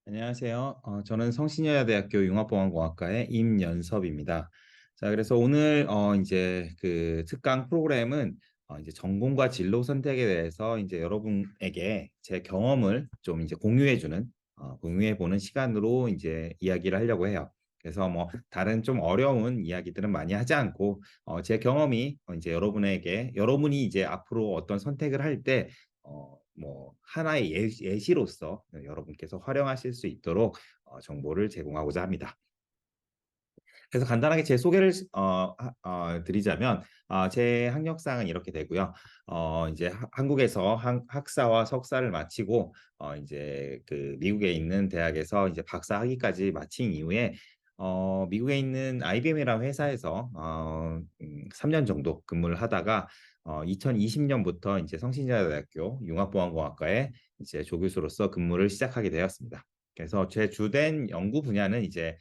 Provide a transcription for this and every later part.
안녕하세요. 저는 성신여자대학교 융합보건공학과의 임연섭입니다. 자, 그래서 오늘 이제 그 특강 프로그램은 이제 전공과 진로 선택에 대해서 이제 여러분에게 제 경험을 좀 이제 공유해 보는 시간으로 이제 이야기를 하려고 해요. 그래서 뭐 다른 좀 어려운 이야기들은 많이 하지 않고 제 경험이 이제 여러분이 이제 앞으로 어떤 선택을 할 때 뭐 하나의 예시로서 여러분께서 활용하실 수 있도록 정보를 제공하고자 합니다. 그래서 간단하게 제 소개를 드리자면 제 학력상은 이렇게 되고요. 이제 한국에서 학사와 석사를 마치고 이제 그 미국에 있는 대학에서 이제 박사 학위까지 마친 이후에 미국에 있는 IBM이라는 회사에서 3년 정도 근무를 하다가 2020년부터 이제 성신여자대학교 융합보안공학과에 이제 조교수로서 근무를 시작하게 되었습니다. 그래서 제 주된 연구 분야는 이제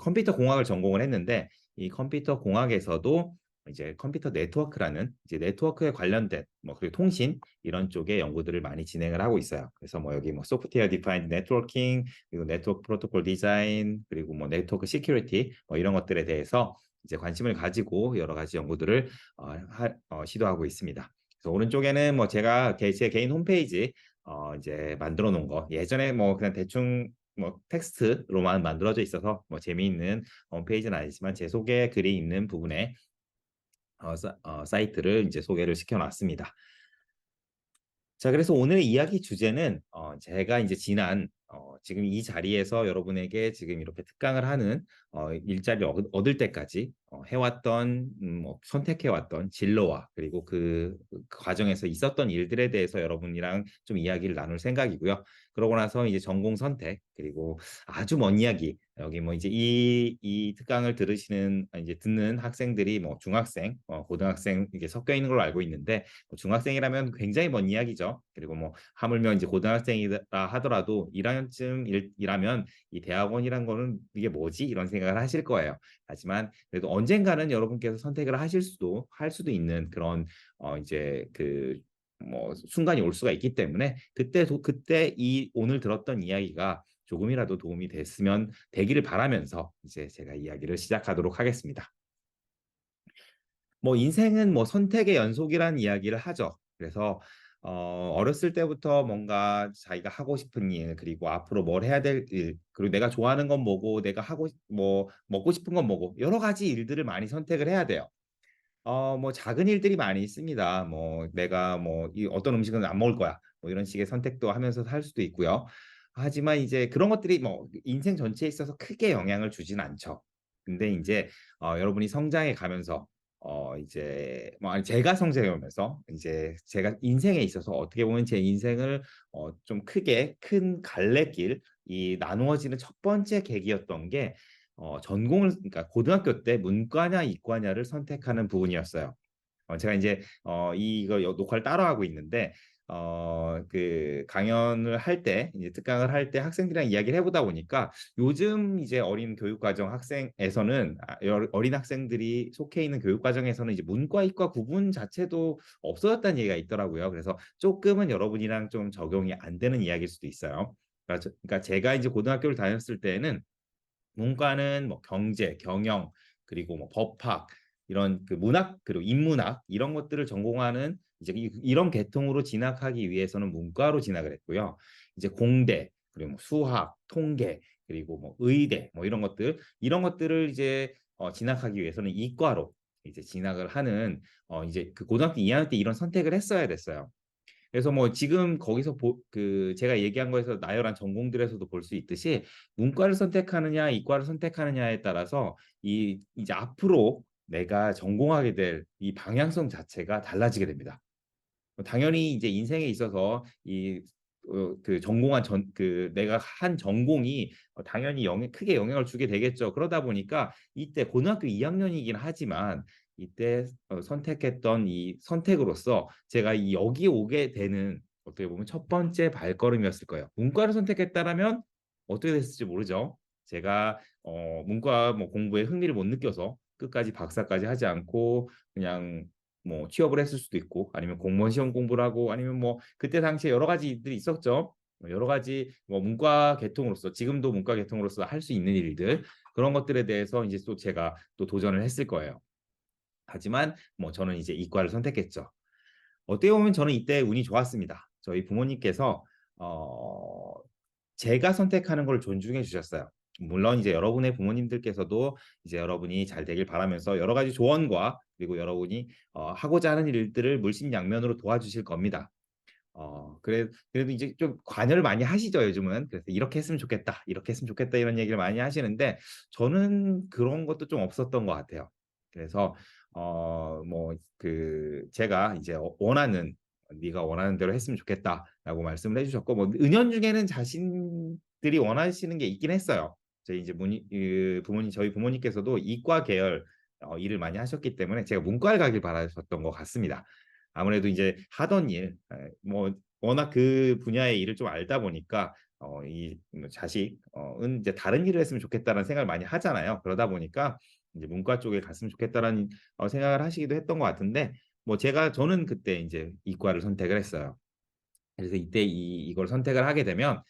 컴퓨터 공학을 전공을 했는데 이 컴퓨터 공학에서도 이제 컴퓨터 네트워크라는 이제 네트워크에 관련된 뭐 그리고 통신 이런 쪽의 연구들을 많이 진행을 하고 있어요. 그래서 뭐 여기 뭐 소프트웨어 디파인드 네트워킹 그리고 네트워크 프로토콜 디자인 그리고 뭐 네트워크 시큐리티 뭐 이런 것들에 대해서 이제 관심을 가지고 여러 가지 연구들을 시도하고 있습니다. 그래서 오른쪽에는 뭐 제 개인 홈페이지 이제 만들어 놓은 거 예전에 뭐 그냥 대충 뭐 텍스트로만 만들어져 있어서 뭐 재미있는 홈페이지는 아니지만 제 소개 글이 있는 부분에 사이트를 이제 소개를 시켜놨습니다. 자, 그래서 오늘의 이야기 주제는 제가 이제 지금 이 자리에서 여러분에게 지금 이렇게 특강을 하는 일자리를 얻을 때까지 해왔던 뭐 선택해왔던 진로와 그리고 그 과정에서 있었던 일들에 대해서 여러분이랑 좀 이야기를 나눌 생각이고요. 그러고 나서 이제 전공 선택 그리고 아주 먼 이야기 여기 뭐 이제 이 특강을 이제 듣는 학생들이 뭐 중학생, 고등학생 이게 섞여 있는 걸로 알고 있는데 뭐 중학생이라면 굉장히 먼 이야기죠. 그리고 뭐 하물며 이제 고등학생이라 하더라도 1학년쯤 일하면 이 대학원이란 거는 이게 뭐지? 이런 생각을 하실 거예요. 하지만 그래도 언젠가는 여러분께서 선택을 할 수도 있는 그런 이제 그 뭐 순간이 올 수가 있기 때문에 그때 이 오늘 들었던 이야기가 조금이라도 도움이 됐으면 되기를 바라면서 이제 제가 이야기를 시작하도록 하겠습니다. 뭐 인생은 뭐 선택의 연속이라는 이야기를 하죠. 그래서 어렸을 때부터 뭔가 자기가 하고 싶은 일, 그리고 앞으로 뭘 해야 될 일, 그리고 내가 좋아하는 건 뭐고, 뭐 먹고 싶은 건 뭐고, 여러 가지 일들을 많이 선택을 해야 돼요. 뭐 작은 일들이 많이 있습니다. 뭐 내가 뭐 이 어떤 음식은 안 먹을 거야. 뭐 이런 식의 선택도 하면서 살 수도 있고요. 하지만 이제 그런 것들이 뭐 인생 전체에 있어서 크게 영향을 주진 않죠. 근데 이제 여러분이 성장해 가면서 이제 뭐 아니 제가 성장해 오면서 이제 제가 인생에 있어서 어떻게 보면 제 인생을 좀 크게 큰 갈래길 이 나누어지는 첫 번째 계기였던 게 그러니까 고등학교 때 문과냐 이과냐를 선택하는 부분이었어요. 제가 이제 이거 녹화를 따로 하고 있는데 그 강연을 할 때 이제 특강을 할 때 학생들이랑 이야기를 해보다 보니까 요즘 이제 어린 교육과정 학생에서는 어린 학생들이 속해 있는 교육과정에서는 이제 문과 이과 구분 자체도 없어졌다는 얘기가 있더라고요. 그래서 조금은 여러분이랑 좀 적용이 안 되는 이야기일 수도 있어요. 그러니까 제가 이제 고등학교를 다녔을 때는 문과는 뭐 경제, 경영, 그리고 뭐 법학 이런 그 문학 그리고 인문학 이런 것들을 전공하는 이제 이런 계통으로 진학하기 위해서는 문과로 진학을 했고요. 이제 공대 그리고 뭐 수학, 통계 그리고 뭐 의대 뭐 이런 것들을 이제 진학하기 위해서는 이과로 이제 진학을 하는 이제 그 고등학교 2학년 때 이런 선택을 했어야 됐어요. 그래서 뭐 지금 거기서 그 제가 얘기한 거에서 나열한 전공들에서도 볼 수 있듯이 문과를 선택하느냐 이과를 선택하느냐에 따라서 이제 앞으로 내가 전공하게 될 이 방향성 자체가 달라지게 됩니다. 당연히 이제 인생에 있어서 그 전공한 내가 한 전공이 당연히 크게 영향을 주게 되겠죠. 그러다 보니까 이때 고등학교 2학년이긴 하지만 이때 선택했던 이 선택으로서 제가 여기 오게 되는 어떻게 보면 첫 번째 발걸음이었을 거예요. 문과를 선택했다라면 어떻게 됐을지 모르죠. 제가 문과 뭐 공부에 흥미를 못 느껴서 끝까지 박사까지 하지 않고 그냥 뭐 취업을 했을 수도 있고 아니면 공무원 시험 공부를 하고 아니면 뭐 그때 당시에 여러 가지 일들이 있었죠. 여러 가지 뭐 문과 계통으로서 지금도 문과 계통으로서 할 수 있는 일들 그런 것들에 대해서 이제 또 제가 또 도전을 했을 거예요. 하지만 뭐 저는 이제 이과를 선택했죠. 어떻게 보면 저는 이때 운이 좋았습니다. 저희 부모님께서 어, 제가 선택하는 걸 존중해 주셨어요. 물론 이제 여러분의 부모님들께서도 이제 여러분이 잘 되길 바라면서 여러 가지 조언과 그리고 여러분이 하고자 하는 일들을 물심양면으로 도와주실 겁니다. 그래도 이제 좀 관여를 많이 하시죠, 요즘은. 그래서 이렇게 했으면 좋겠다, 이렇게 했으면 좋겠다 이런 얘기를 많이 하시는데 저는 그런 것도 좀 없었던 것 같아요. 그래서 뭐 그 제가 이제 원하는 네가 원하는 대로 했으면 좋겠다라고 말씀을 해주셨고 뭐 은연중에는 자신들이 원하시는 게 있긴 했어요. 저희 이제 부모님 저희 부모님께서도 이과 계열 일을 많이 하셨기 때문에 제가 문과를 가길 바라셨던 것 같습니다. 아무래도 이제 하던 일, 뭐 워낙 그 분야의 일을 좀 알다 보니까 이 자식은 이제 다른 일을 했으면 좋겠다는 생각을 많이 하잖아요. 그러다 보니까 이제 문과 쪽에 갔으면 좋겠다라는 생각을 하시기도 했던 것 같은데 뭐 저는 그때 이제 이과를 선택을 했어요. 그래서 이때 이걸 선택을 하게 되면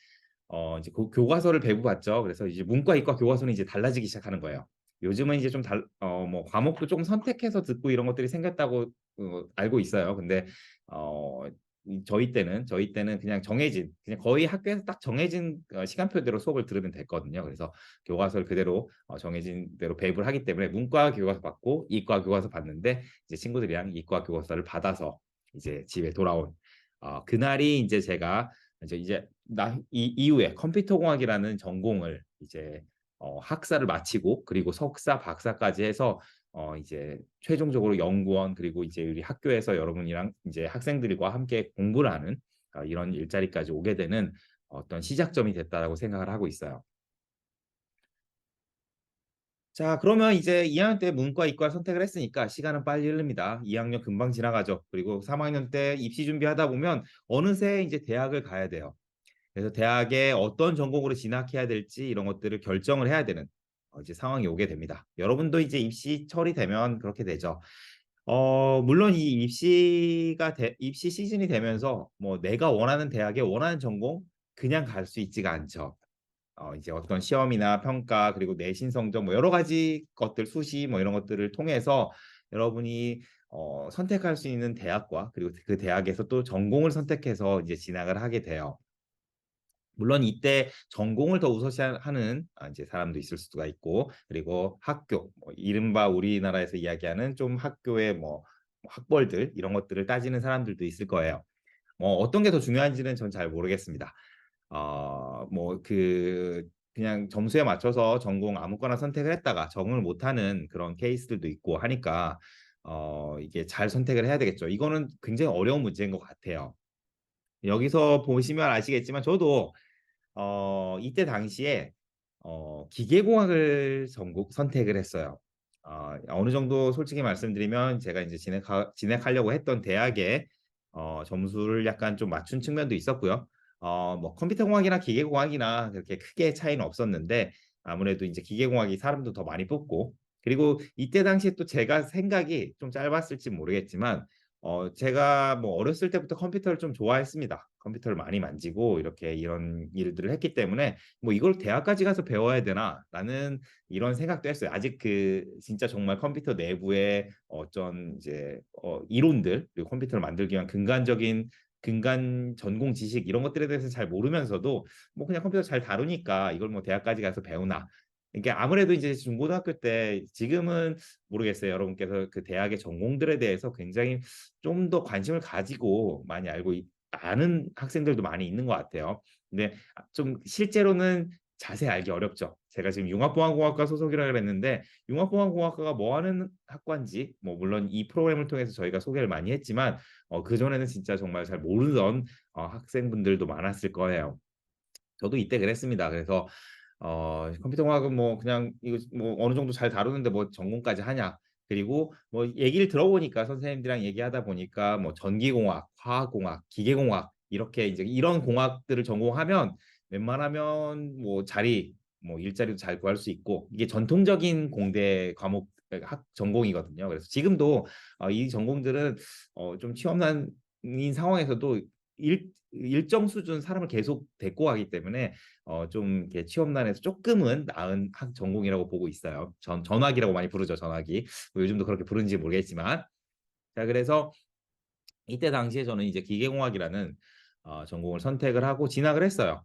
이제 교과서를 배부봤죠. 그래서 이제 문과, 이과 교과서는 이제 달라지기 시작하는 거예요. 요즘은 이제 좀 뭐 과목도 조금 선택해서 듣고 이런 것들이 생겼다고 알고 있어요. 근데 어, 저희 때는 그냥 그냥 거의 학교에서 딱 정해진 시간표대로 수업을 들으면 됐거든요. 그래서 교과서를 그대로 정해진 대로 배부를 하기 때문에 문과 교과서 받고 이과 교과서 받는데 이제 친구들이랑 이과 교과서를 받아서 이제 집에 돌아온 그날이 이제 제가 이제 이후에 컴퓨터공학이라는 전공을 이제 학사를 마치고 그리고 석사, 박사까지 해서 이제 최종적으로 연구원 그리고 이제 우리 학교에서 여러분이랑 이제 학생들과 함께 공부를 하는 이런 일자리까지 오게 되는 어떤 시작점이 됐다라고 생각을 하고 있어요. 자, 그러면 이제 2학년 때 문과, 이과 선택을 했으니까 시간은 빨리 흐릅니다. 2학년 금방 지나가죠. 그리고 3학년 때 입시 준비하다 보면 어느새 이제 대학을 가야 돼요. 그래서 대학에 어떤 전공으로 진학해야 될지 이런 것들을 결정을 해야 되는 이제 상황이 오게 됩니다. 여러분도 이제 입시 처리되면 그렇게 되죠. 물론 이 입시 시즌이 되면서 뭐 내가 원하는 대학에 원하는 전공 그냥 갈 수 있지가 않죠. 이제 어떤 시험이나 평가 그리고 내신 성적 뭐 여러 가지 것들 수시 뭐 이런 것들을 통해서 여러분이 선택할 수 있는 대학과 그리고 그 대학에서 또 전공을 선택해서 이제 진학을 하게 돼요. 물론 이때 전공을 더 우선시하는 이제 사람도 있을 수가 있고 그리고 학교 뭐 이른바 우리나라에서 이야기하는 좀 학교의 뭐 학벌들 이런 것들을 따지는 사람들도 있을 거예요. 뭐 어떤 게 더 중요한지는 전 잘 모르겠습니다. 뭐 그냥 점수에 맞춰서 전공 아무거나 선택을 했다가 적응을 못하는 그런 케이스들도 있고 하니까 이게 잘 선택을 해야 되겠죠. 이거는 굉장히 어려운 문제인 것 같아요. 여기서 보시면 아시겠지만 저도 이때 당시에 기계공학을 전공 선택을 했어요. 어느 정도 솔직히 말씀드리면 제가 이제 진학하려고 했던 대학에 점수를 약간 좀 맞춘 측면도 있었고요. 뭐 컴퓨터공학이나 기계공학이나 그렇게 크게 차이는 없었는데 아무래도 이제 기계공학이 사람도 더 많이 뽑고 그리고 이때 당시에 또 제가 생각이 좀 짧았을지 모르겠지만 제가 뭐 어렸을 때부터 컴퓨터를 좀 좋아했습니다. 컴퓨터를 많이 만지고 이렇게 이런 일들을 했기 때문에 뭐 이걸 대학까지 가서 배워야 되나? 라는 이런 생각도 했어요. 아직 진짜 정말 컴퓨터 내부의 어떤 이제 이론들 그리고 컴퓨터를 만들기 위한 근간 전공 지식 이런 것들에 대해서 잘 모르면서도 뭐 그냥 컴퓨터 잘 다루니까 이걸 뭐 대학까지 가서 배우나? 이게 아무래도 이제 중고등학교 때 지금은 모르겠어요. 여러분께서 그 대학의 전공들에 대해서 굉장히 좀 더 관심을 가지고 많이 아는 학생들도 많이 있는 것 같아요. 근데 좀 실제로는 자세히 알기 어렵죠. 제가 지금 융합보안공학과 소속이라 그랬는데 융합보안공학과가 뭐 하는 학과인지 뭐 물론 이 프로그램을 통해서 저희가 소개를 많이 했지만 그전에는 진짜 정말 잘 모르던 학생분들도 많았을 거예요. 저도 이때 그랬습니다. 그래서 컴퓨터공학은 뭐 그냥 이거 뭐 어느 정도 잘 다루는데 뭐 전공까지 하냐. 그리고 뭐 얘기를 들어보니까 선생님들이랑 얘기하다 보니까 뭐 전기공학, 화학공학, 기계공학 이렇게 이제 이런 공학들을 전공하면 웬만하면 뭐 뭐 일자리도 잘 구할 수 있고 이게 전통적인 공대 과목 학 전공이거든요. 그래서 지금도 이 전공들은 좀 취업난인 상황에서도 일정 수준 사람을 계속 데리고 가기 때문에 좀 이렇게 취업난에서 조금은 나은 전공이라고 보고 있어요. 전학이라고 많이 부르죠, 전학이. 뭐 요즘도 그렇게 부르는지 모르겠지만. 자, 그래서 이때 당시에 저는 이제 기계공학이라는 전공을 선택을 하고 진학을 했어요.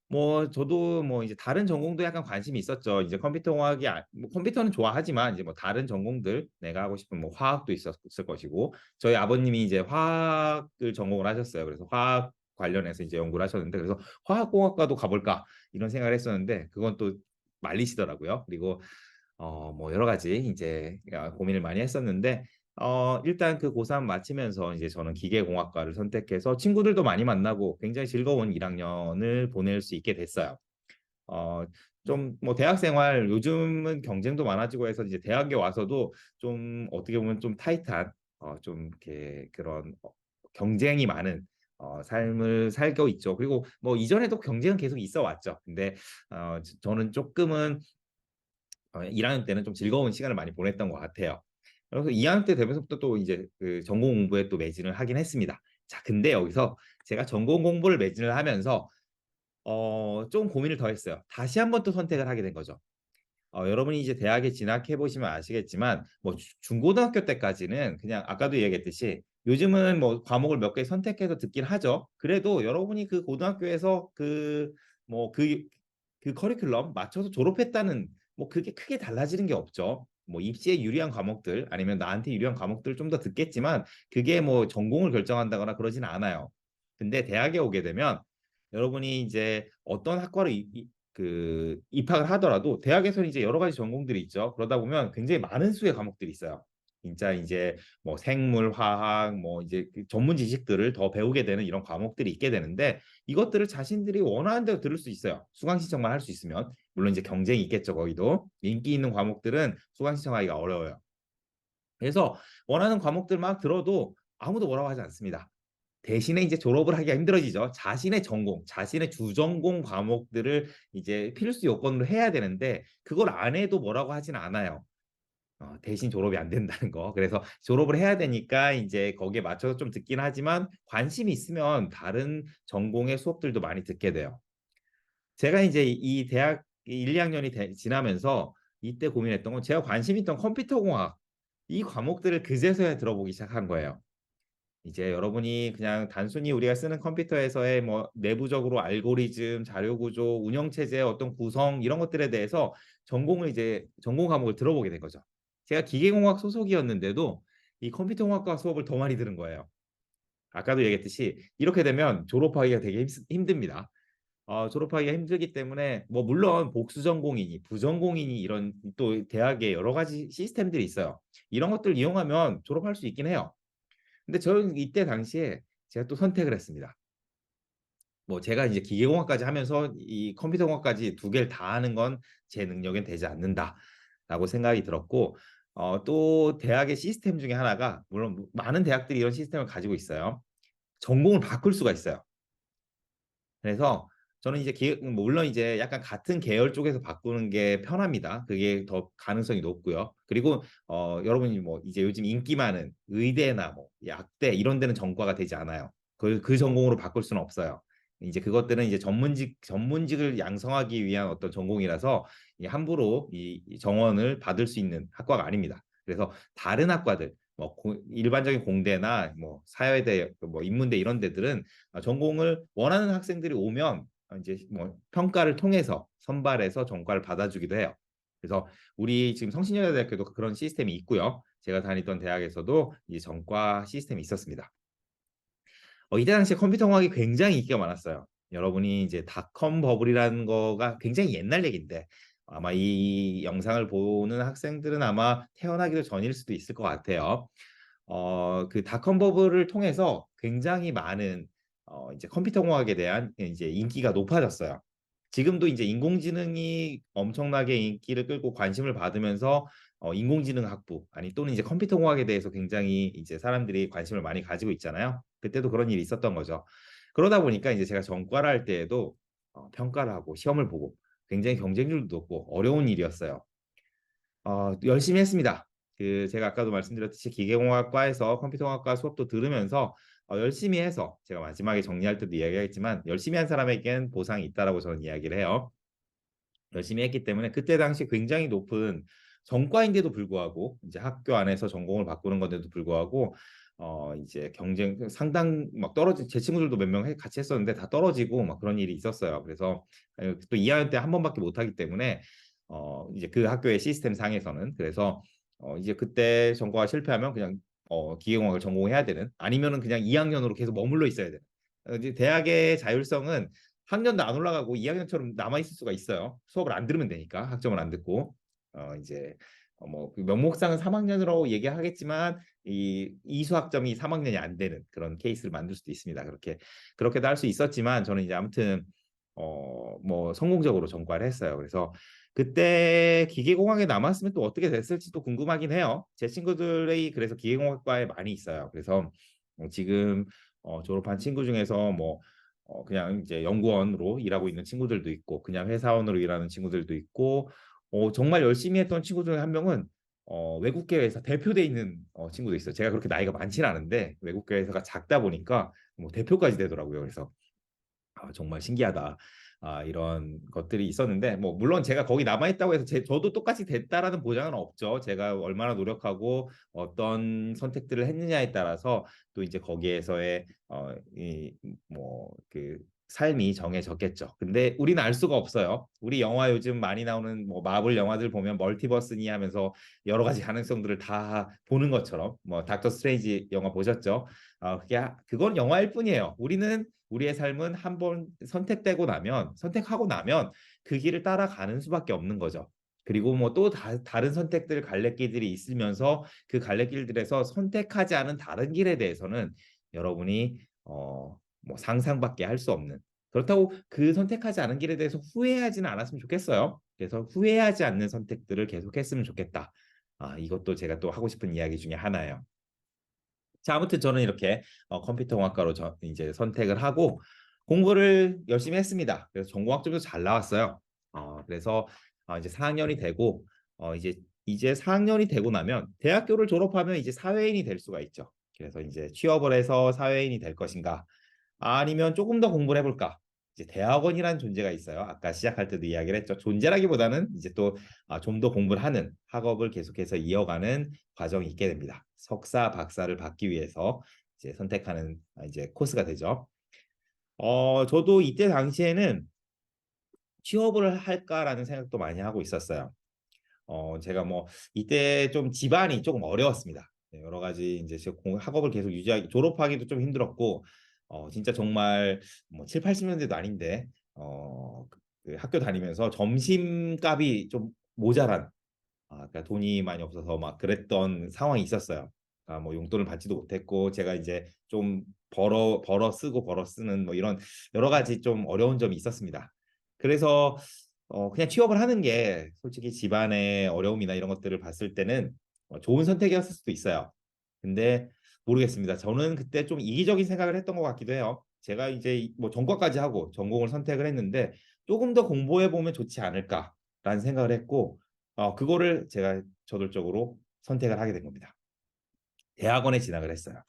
뭐 저도 뭐 이제 다른 전공도 약간 관심이 있었죠. 이제 컴퓨터공학이 뭐 컴퓨터는 좋아하지만 이제 뭐 다른 전공들 내가 하고 싶은 뭐 화학도 있었을 것이고 저희 아버님이 이제 화학을 전공을 하셨어요. 그래서 화학 관련해서 이제 연구를 하셨는데 그래서 화학공학과도 가볼까 이런 생각을 했었는데 그건 또 말리시더라고요. 그리고 뭐 여러 가지 이제 고민을 많이 했었는데 일단 그 고3 마치면서 이제 저는 기계공학과를 선택해서 친구들도 많이 만나고 굉장히 즐거운 1학년을 보낼 수 있게 됐어요. 어, 좀 뭐 대학 생활 요즘은 경쟁도 많아지고 해서 이제 대학에 와서도 좀 어떻게 보면 좀 타이트한 좀 이렇게 그런 경쟁이 많은 삶을 살고 있죠. 그리고 뭐 이전에도 경쟁은 계속 있어 왔죠. 근데 저는 조금은 1학년 때는 좀 즐거운 시간을 많이 보냈던 것 같아요. 그래서 2학년 때 되면서부터 또 이제 그 전공 공부에 또 매진을 하긴 했습니다. 자, 근데 여기서 제가 전공 공부를 매진을 하면서 좀 고민을 더 했어요. 다시 한번 또 선택을 하게 된 거죠. 여러분이 이제 대학에 진학해 보시면 아시겠지만 뭐 중고등학교 때까지는 그냥 아까도 얘기했듯이 요즘은 뭐 과목을 몇 개 선택해서 듣긴 하죠. 그래도 여러분이 그 고등학교에서 그 커리큘럼 맞춰서 졸업했다는 뭐 그게 크게 달라지는 게 없죠. 뭐 입시에 유리한 과목들 아니면 나한테 유리한 과목들 좀 더 듣겠지만 그게 뭐 전공을 결정한다거나 그러지는 않아요. 근데 대학에 오게 되면 여러분이 이제 어떤 학과를 그 입학을 하더라도 대학에서는 이제 여러 가지 전공들이 있죠. 그러다 보면 굉장히 많은 수의 과목들이 있어요. 진짜 이제 뭐 생물, 화학, 뭐 이제 그 전문 지식들을 더 배우게 되는 이런 과목들이 있게 되는데 이것들을 자신들이 원하는 대로 들을 수 있어요. 수강 신청만 할 수 있으면. 물론 이제 경쟁이 있겠죠, 거기도. 인기 있는 과목들은 수강 신청하기가 어려워요. 그래서 원하는 과목들 막 들어도 아무도 뭐라고 하지 않습니다. 대신에 이제 졸업을 하기가 힘들어지죠. 자신의 전공, 자신의 주전공 과목들을 이제 필수 요건으로 해야 되는데 그걸 안 해도 뭐라고 하진 않아요. 대신 졸업이 안 된다는 거. 그래서 졸업을 해야 되니까 이제 거기에 맞춰서 좀 듣긴 하지만 관심이 있으면 다른 전공의 수업들도 많이 듣게 돼요. 제가 이제 이 대학 1, 2학년이 지나면서 이때 고민했던 건 제가 관심 있던 컴퓨터공학 이 과목들을 그제서야 들어보기 시작한 거예요. 이제 여러분이 그냥 단순히 우리가 쓰는 컴퓨터에서의 뭐 내부적으로 알고리즘, 자료 구조, 운영 체제의 어떤 구성 이런 것들에 대해서 전공 과목을 들어보게 된 거죠. 제가 기계공학 소속이었는데도 이 컴퓨터공학과 수업을 더 많이 들은 거예요. 아까도 얘기했듯이 이렇게 되면 졸업하기가 되게 힘듭니다. 졸업하기가 힘들기 때문에 뭐 물론 복수 전공이니 부전공이니 이런 또 대학에 여러 가지 시스템들이 있어요. 이런 것들 이용하면 졸업할 수 있긴 해요. 근데 저는 이때 당시에 제가 또 선택을 했습니다. 뭐 제가 이제 기계공학까지 하면서 이 컴퓨터공학까지 두 개를 다 하는 건 제 능력엔 되지 않는다라고 생각이 들었고 또 대학의 시스템 중에 하나가 물론 많은 대학들이 이런 시스템을 가지고 있어요. 전공을 바꿀 수가 있어요. 그래서 저는 이제 물론 이제 약간 같은 계열 쪽에서 바꾸는 게 편합니다. 그게 더 가능성이 높고요. 그리고 여러분이 뭐 이제 요즘 인기 많은 의대나 뭐 약대 이런 데는 전과가 되지 않아요. 그 전공으로 바꿀 수는 없어요. 이제 그것들은 이제 전문직을 양성하기 위한 어떤 전공이라서 함부로 이 정원을 받을 수 있는 학과가 아닙니다. 그래서 다른 학과들 뭐 일반적인 공대나 뭐 사회대, 뭐 인문대 이런 데들은 전공을 원하는 학생들이 오면 이제 뭐 평가를 통해서 선발해서 전과를 받아주기도 해요. 그래서 우리 지금 성신여자대학교도 그런 시스템이 있고요. 제가 다니던 대학에서도 이 전과 시스템이 있었습니다. 이때 당시에 컴퓨터공학이 굉장히 인기가 많았어요. 여러분이 이제 닷컴 버블이라는 거가 굉장히 옛날 얘기인데 아마 이 영상을 보는 학생들은 아마 태어나기도 전일 수도 있을 것 같아요. 그 닷컴 버블을 통해서 굉장히 많은 이제 컴퓨터공학에 대한 이제 인기가 높아졌어요. 지금도 이제 인공지능이 엄청나게 인기를 끌고 관심을 받으면서 인공지능 학부 아니 또는 이제 컴퓨터공학에 대해서 굉장히 이제 사람들이 관심을 많이 가지고 있잖아요. 그때도 그런 일이 있었던 거죠. 그러다 보니까 이제 제가 전과를 할 때에도 평가를 하고 시험을 보고 굉장히 경쟁률도 높고 어려운 일이었어요. 열심히 했습니다. 그 제가 아까도 말씀드렸듯이 기계공학과에서 컴퓨터공학과 수업도 들으면서 열심히 해서 제가 마지막에 정리할 때도 이야기하겠지만 열심히 한 사람에겐 보상이 있다라고 저는 이야기를 해요. 열심히 했기 때문에 그때 당시 굉장히 높은 전과인데도 불구하고 이제 학교 안에서 전공을 바꾸는 건데도 불구하고 이제 경쟁 상당 막 떨어진 제 친구들도 몇 명 같이 했었는데 다 떨어지고 막 그런 일이 있었어요. 그래서 또 2학년 때 한 번밖에 못 하기 때문에 이제 그 학교의 시스템 상에서는 그래서 이제 그때 전과가 실패하면 그냥 기계공학을 전공해야 되는 아니면은 그냥 2학년으로 계속 머물러 있어야 되는 이제 대학의 자율성은 학년도 안 올라가고 2학년처럼 남아 있을 수가 있어요. 수업을 안 들으면 되니까 학점을 안 듣고 이제 뭐그 명목상은 3학년으로 얘기하겠지만 이 이수 학점이 3학년이 안 되는 그런 케이스를 만들 수도 있습니다. 그렇게도 할 수 있었지만 저는 이제 아무튼 뭐 성공적으로 전과를 했어요. 그래서 그때 기계공학에 남았으면 또 어떻게 됐을지 또 궁금하긴 해요. 제 친구들이 그래서 기계공학과에 많이 있어요. 그래서 지금 졸업한 친구 중에서 뭐 그냥 이제 연구원으로 일하고 있는 친구들도 있고 그냥 회사원으로 일하는 친구들도 있고 정말 열심히 했던 친구 중에 한 명은 외국계 회사 대표돼 있는 친구도 있어요. 제가 그렇게 나이가 많지는 않은데 외국계 회사가 작다 보니까 뭐 대표까지 되더라고요. 그래서 정말 신기하다. 이런 것들이 있었는데 뭐 물론 제가 거기 남아 있다고 해서 저도 똑같이 됐다라는 보장은 없죠. 제가 얼마나 노력하고 어떤 선택들을 했느냐에 따라서 또 이제 거기에서의 이뭐그 삶이 정해졌겠죠. 근데 우리는 알 수가 없어요. 우리 영화 요즘 많이 나오는 뭐 마블 영화들 보면 멀티버스니 하면서 여러 가지 가능성들을 다 보는 것처럼 뭐 닥터 스트레인지 영화 보셨죠? 그건 영화일 뿐이에요. 우리의 삶은 한번 선택하고 나면 그 길을 따라가는 수밖에 없는 거죠. 그리고 뭐 또 다른 선택들 갈래길들이 있으면서 그 갈래길들에서 선택하지 않은 다른 길에 대해서는 여러분이 뭐 상상밖에 할 수 없는 그렇다고 그 선택하지 않은 길에 대해서 후회하지는 않았으면 좋겠어요. 그래서 후회하지 않는 선택들을 계속했으면 좋겠다. 이것도 제가 또 하고 싶은 이야기 중에 하나예요. 자, 아무튼 저는 이렇게 컴퓨터공학과로 이제 선택을 하고 공부를 열심히 했습니다. 그래서 전공학점도 잘 나왔어요. 그래서 이제 4학년이 되고 이제 4학년이 되고 나면 대학교를 졸업하면 이제 사회인이 될 수가 있죠. 그래서 이제 취업을 해서 사회인이 될 것인가 아니면 조금 더 공부를 해볼까? 이제 대학원이라는 존재가 있어요. 아까 시작할 때도 이야기를 했죠. 존재라기보다는 이제 또 좀 더 공부를 하는 학업을 계속해서 이어가는 과정이 있게 됩니다. 석사, 박사를 받기 위해서 이제 선택하는 이제 코스가 되죠. 저도 이때 당시에는 취업을 할까라는 생각도 많이 하고 있었어요. 제가 뭐 이때 좀 집안이 조금 어려웠습니다. 네, 여러 가지 이제 학업을 계속 유지하기 졸업하기도 좀 힘들었고 진짜 정말 뭐 7, 80년대도 아닌데 그 학교 다니면서 점심값이 좀 모자란 그러니까 돈이 많이 없어서 막 그랬던 상황이 있었어요. 뭐 용돈을 받지도 못했고 제가 이제 좀 벌어 쓰고 벌어 쓰는 뭐 이런 여러 가지 좀 어려운 점이 있었습니다. 그래서 그냥 취업을 하는 게 솔직히 집안의 어려움이나 이런 것들을 봤을 때는 좋은 선택이었을 수도 있어요. 근데 모르겠습니다. 저는 그때 좀 이기적인 생각을 했던 것 같기도 해요. 제가 이제 뭐 전과까지 하고 전공을 선택을 했는데 조금 더 공부해 보면 좋지 않을까라는 생각을 했고 그거를 제가 저돌적으로 선택을 하게 된 겁니다. 대학원에 진학을 했어요.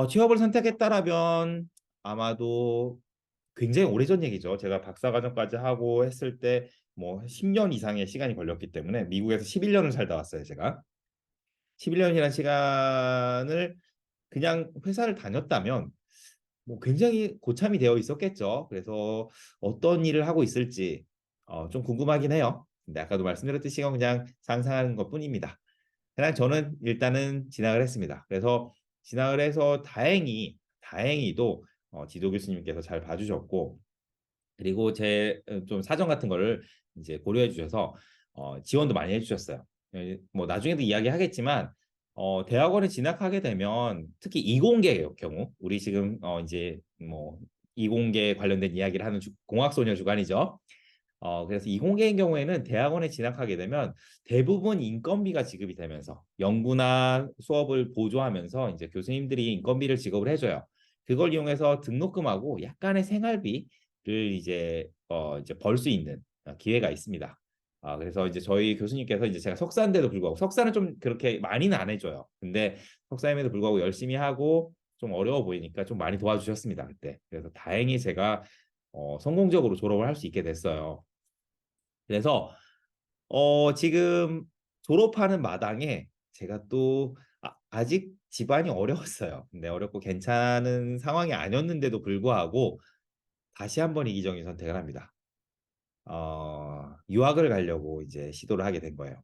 취업을 선택했다라면 아마도 굉장히 오래전 얘기죠. 제가 박사과정까지 하고 했을 때 뭐 10년 이상의 시간이 걸렸기 때문에 미국에서 11년을 살다 왔어요, 제가. 11년이라는 시간을 그냥 회사를 다녔다면 뭐 굉장히 고참이 되어 있었겠죠. 그래서 어떤 일을 하고 있을지 좀 궁금하긴 해요. 근데 아까도 말씀드렸듯이 그냥 상상하는 것뿐입니다. 그냥 저는 일단은 진학을 했습니다. 그래서 진학을 해서 다행히도 지도 교수님께서 잘 봐주셨고 그리고 제 좀 사정 같은 거를 이제 고려해 주셔서 지원도 많이 해주셨어요. 뭐 나중에도 이야기하겠지만 대학원에 진학하게 되면 특히 이공계의 경우 우리 지금 이제 뭐 이공계 관련된 이야기를 하는 공학소녀 주간이죠. 그래서 이공계인 경우에는 대학원에 진학하게 되면 대부분 인건비가 지급이 되면서 연구나 수업을 보조하면서 이제 교수님들이 인건비를 지급을 해줘요. 그걸 이용해서 등록금하고 약간의 생활비를 이제 벌 수 있는 기회가 있습니다. 그래서 이제 저희 교수님께서 이제 제가 석사인데도 불구하고 석사는 좀 그렇게 많이는 안 해줘요. 근데 석사임에도 불구하고 열심히 하고 좀 어려워 보이니까 좀 많이 도와주셨습니다, 그때. 그래서 다행히 제가 성공적으로 졸업을 할 수 있게 됐어요. 그래서 지금 졸업하는 마당에 제가 또 아직 집안이 어려웠어요. 근데 어렵고 괜찮은 상황이 아니었는데도 불구하고 다시 한번 이기적인 선택을 합니다. 유학을 가려고 이제 시도를 하게 된 거예요.